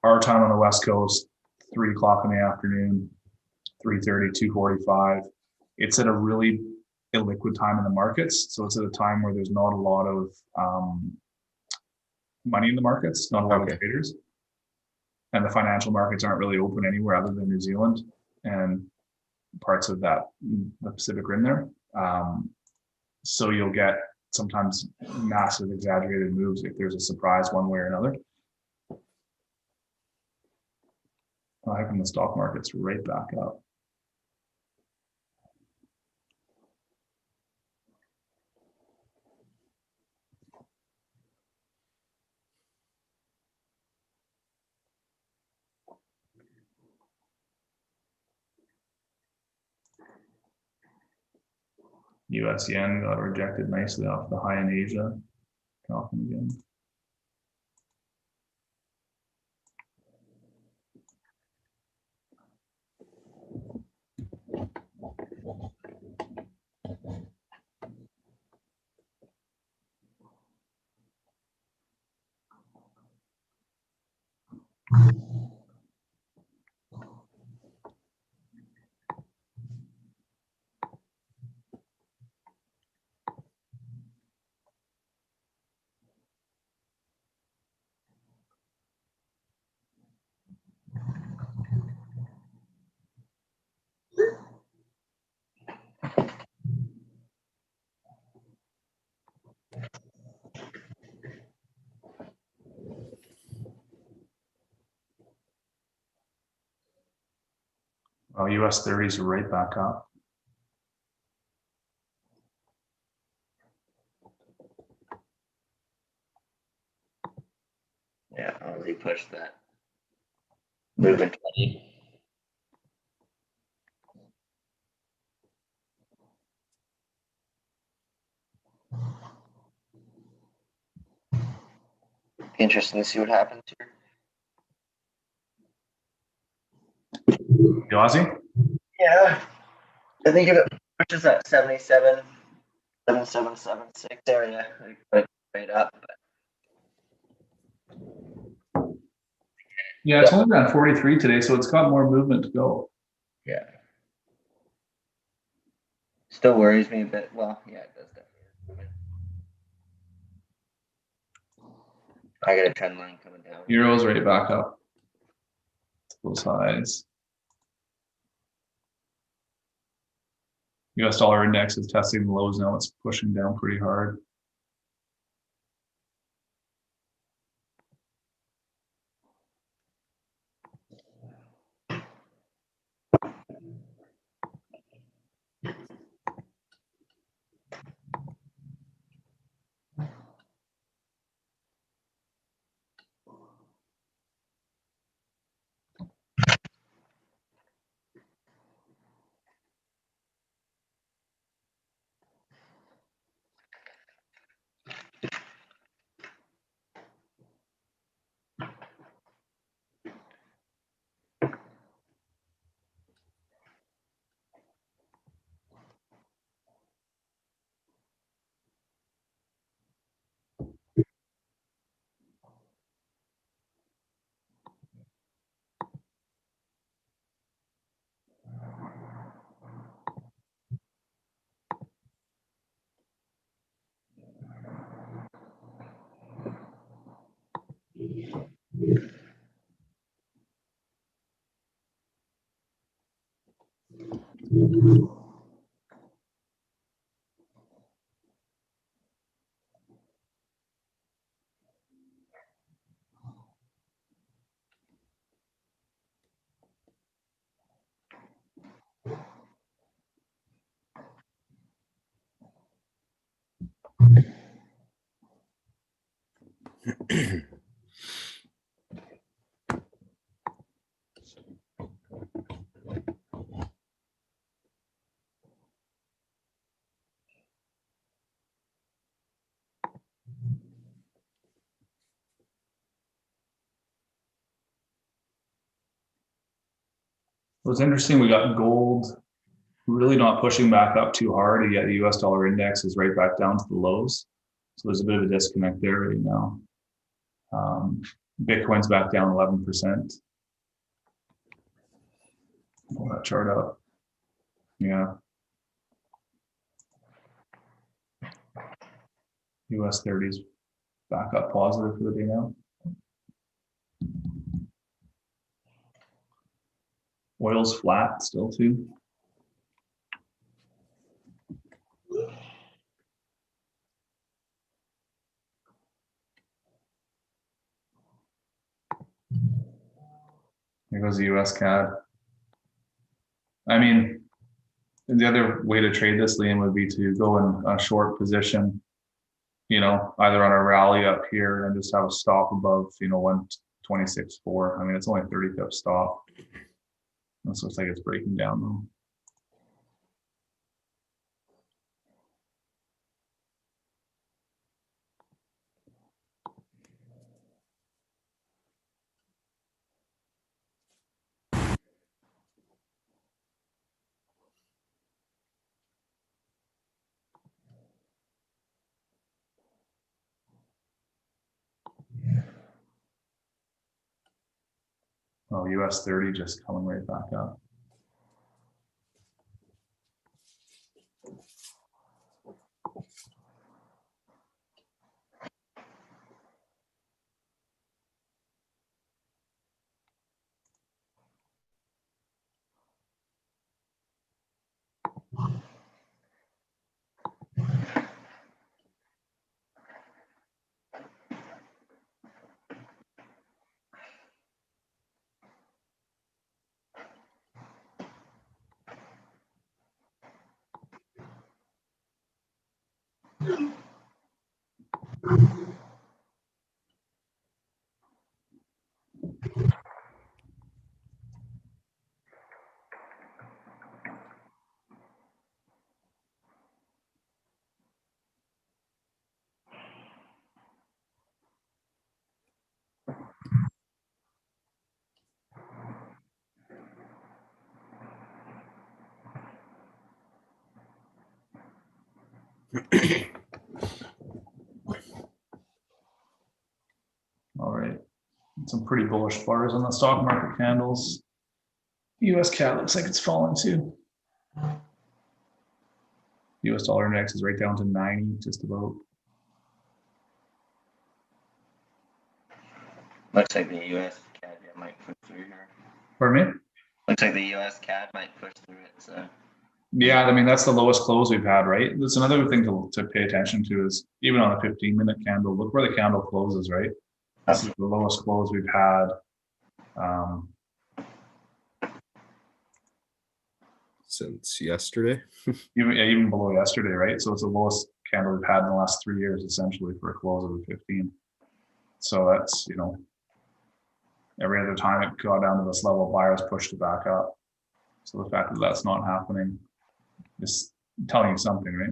our time on the West Coast, 3 o'clock in the afternoon, 3:30, 2:45. It's at a really illiquid time in the markets. So it's at a time where there's not a lot of money in the markets, not a lot of traders. And the financial markets aren't really open anywhere other than New Zealand and parts of that, the Pacific Rim there. So you'll get sometimes massive exaggerated moves if there's a surprise one way or another. How come the stock market's right back up? US yen got rejected nicely off the high in Asia. Off them again. US 30s are right back up. Yeah, Aussie pushed that. Moving 20. Interesting to see what happens here. The Aussie? Yeah. I think if it pushes that 77, 7776 area, it could right up. Yeah, it's only around 43 today, so it's got more movement to go. Yeah. Still worries me a bit. Well, yeah, it does definitely. I got a trend line coming down. Euro's right back up. Those highs. US dollar index is testing the lows now. It's pushing down pretty hard. was interesting. We got gold really not pushing back up too hard, yet the US dollar index is right back down to the lows. So there's a bit of a disconnect there right now. Bitcoin's back down 11%. Pull that chart up. Yeah. US 30s back up positive for the day now. Oil's flat still too. Here goes the US CAD. I mean, the other way to trade this, Liam, would be to go in a short position, you know, either on a rally up here and just have a stop above, you know, 126.4. I mean, it's only 30 pip stop. This looks like it's breaking down though. Oh, US 30 just coming right back up. All right, some pretty bullish bars on the stock market candles. US CAD looks like it's falling too. US dollar index is right down to 90, just about. Looks like the US CAD might push through here. Pardon me? Looks like the US CAD might push through it. So Yeah, I mean, that's the lowest close we've had, right? That's another thing to pay attention to is even on a 15-minute candle, look where the candle closes, right? This is the lowest close we've had. Since yesterday. Even below yesterday, right? So it's the lowest candle we've had in the last 3 years, essentially, for a close of a 15. So that's, you know, every other time it got down to this level, buyers pushed it back up. So the fact that that's not happening is telling you something, right?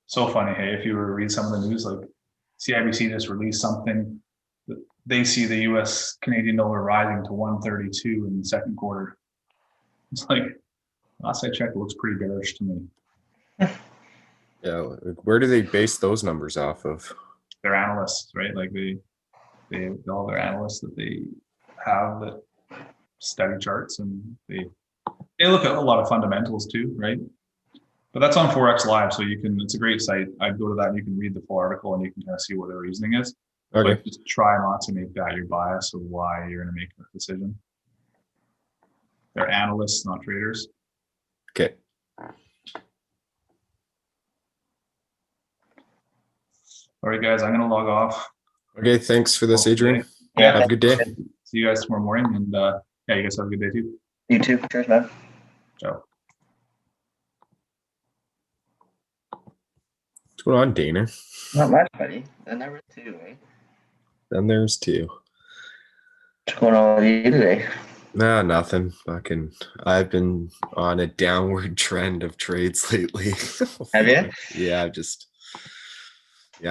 So funny, hey, if you were to read some of the news, like CIBC just released something that they see the US Canadian dollar rising to 132 in the second quarter. It's like, last I checked, it looks pretty bearish to me. Yeah, where do they base those numbers off of? They're analysts, right? Like they all their analysts that they have that study charts, and they look at a lot of fundamentals too, right? But that's on Forex Live, so you can, it's a great site. I'd go to that and you can read the full article and you can kind of see what their reasoning is. Okay. But just try not to make that your bias of why you're going to make a decision. They're analysts, not traders. Okay. All right, guys, I'm gonna log off. Okay, thanks for this, Adrian. Yeah, Have a good day. See you guys tomorrow morning, and yeah, you guys have a good day too. You too. Cheers, man. Ciao. What's going on, Dana? Not much, buddy. And number 2, eh? Then there's 2. What's going on with you today? Nah, nothing. Fucking, I've been on a downward trend of trades lately. Have you? Yeah,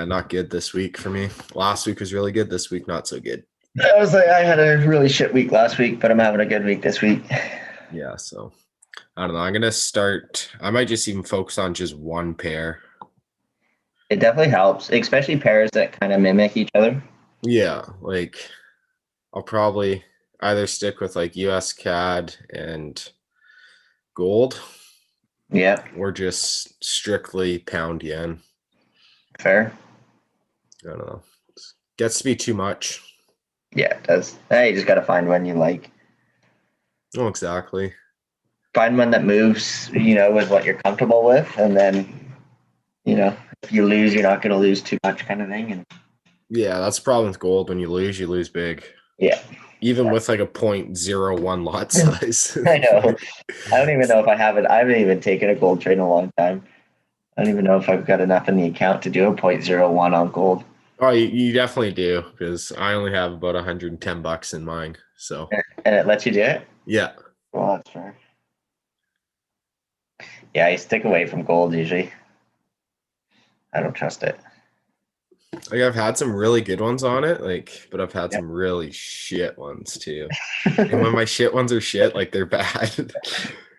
not good this week for me. Last week was really good. This week, not so good. I was like, I had a really shit week last week, but I'm having a good week this week. Yeah, so I don't know. I'm gonna start. I might just even focus on just one pair. It definitely helps, especially pairs that kind of mimic each other. Yeah, like I'll probably either stick with like US CAD and gold, Yeah, or just strictly pound yen. fair. I don't know. It gets to be too much. Yeah, it does. Hey, you just got to find one you like. Oh, exactly. Find one that moves, with what you're comfortable with. And then, if you lose, you're not going to lose too much kind of thing. And Yeah, that's the problem with gold. When you lose big. yeah, Even with like a 0.01 lot size. I know. I don't even know if I have it. I haven't even taken a gold trade in a long time. I don't even know if I've got enough in the account to do a 0.01 on gold. Oh, you definitely do, because I only have about $110 in mine. So And it lets you do it? yeah. Well, that's fair. Yeah, I stick away from gold usually. I don't trust it. Like I've had some really good ones on it, but I've had some really shit ones too. And when my shit ones are shit, like they're bad.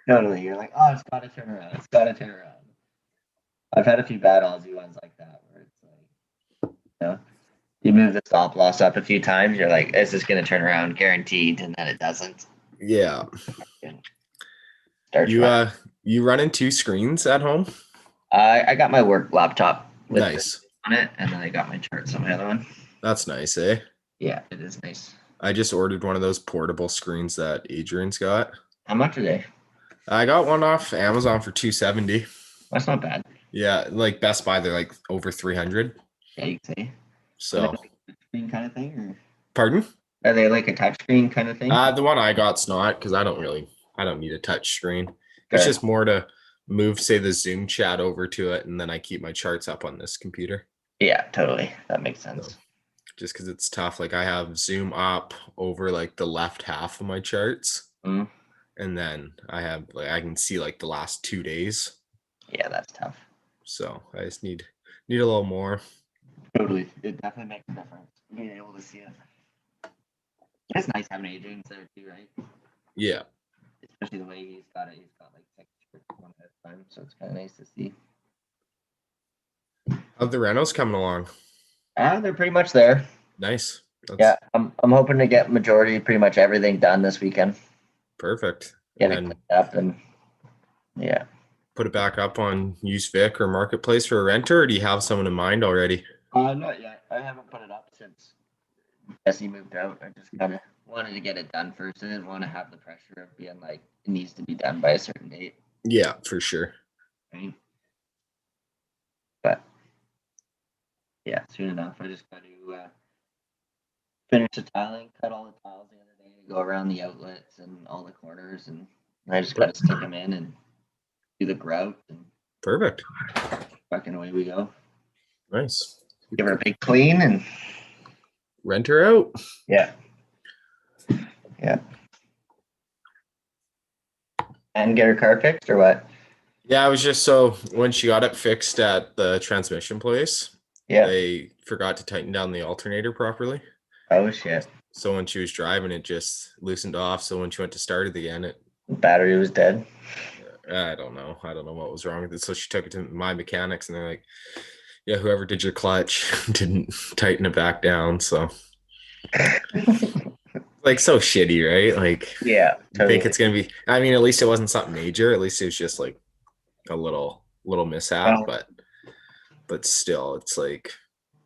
Totally. You're like, oh, it's got to turn around. It's got to turn around. I've had a few bad Aussie ones like that where it's like, you move the stop loss up a few times, you're like, is this going to turn around guaranteed? And then it doesn't. Yeah. Starts You running 2 screens at home? I got my work laptop with Nice. on it, and then I got my charts on my other one. That's nice, eh? Yeah, it is nice. I just ordered one of those portable screens that Adrian's got. How much are they? I got one off Amazon for $270. That's not bad. Yeah, like Best Buy, they're like over 300. Yeah, you can say. So, Are they like a touchscreen kind of thing, or pardon? are they like a touchscreen kind of thing? The one I got's not, because I don't need a touch screen. It's Fair. just more to move, say, the Zoom chat over to it, and then I keep my charts up on this computer. Yeah, totally. That makes sense. Just because it's tough. Like I have Zoom up over like the left half of my charts, Mm. and then I can see like the last 2 days. Yeah, that's tough. So I just need a little more. Totally. It definitely makes a difference being able to see it. It's nice having Adrian's there too, right? Yeah. Especially the way he's got it. He's got like 6 shirts one at a time, so it's kind of nice to see. How's the renos coming along? They're pretty much there. Nice. Yeah, I'm hoping to get majority, pretty much everything done this weekend. Perfect. Get And it then cleaned up and yeah. put it back up on used Vic or Marketplace for a renter, or do you have someone in mind already? Not yet. I haven't put it up since Jesse moved out. I just kind of wanted to get it done first. I didn't want to have the pressure of being like it needs to be done by a certain date. Yeah, for sure. Right? But yeah, soon enough. I just got to finish the tiling, cut all the tiles the other day, go around the outlets and all the corners, and I just got to stick them in and do the grout, and Perfect. fucking away we go. Nice. Give her a big clean and Rent her out. yeah. And get her car fixed or what? Yeah, I was just so when she got it fixed at the transmission place, Yeah. they forgot to tighten down the alternator properly. Oh shit. So when she was driving, it just loosened off. So when she went to start it again, The battery was dead. I don't know what was wrong with it. So she took it to my mechanics, and they're like, "Yeah, whoever did your clutch didn't tighten it back down." So, like, so shitty, right? Like, Yeah. I think it's gonna be. I mean, at least it wasn't something major. At least it was just like a little mishap, Well- but still, it's like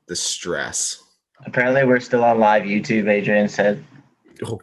the stress. Apparently we're still on live YouTube, Adrian said. Oh,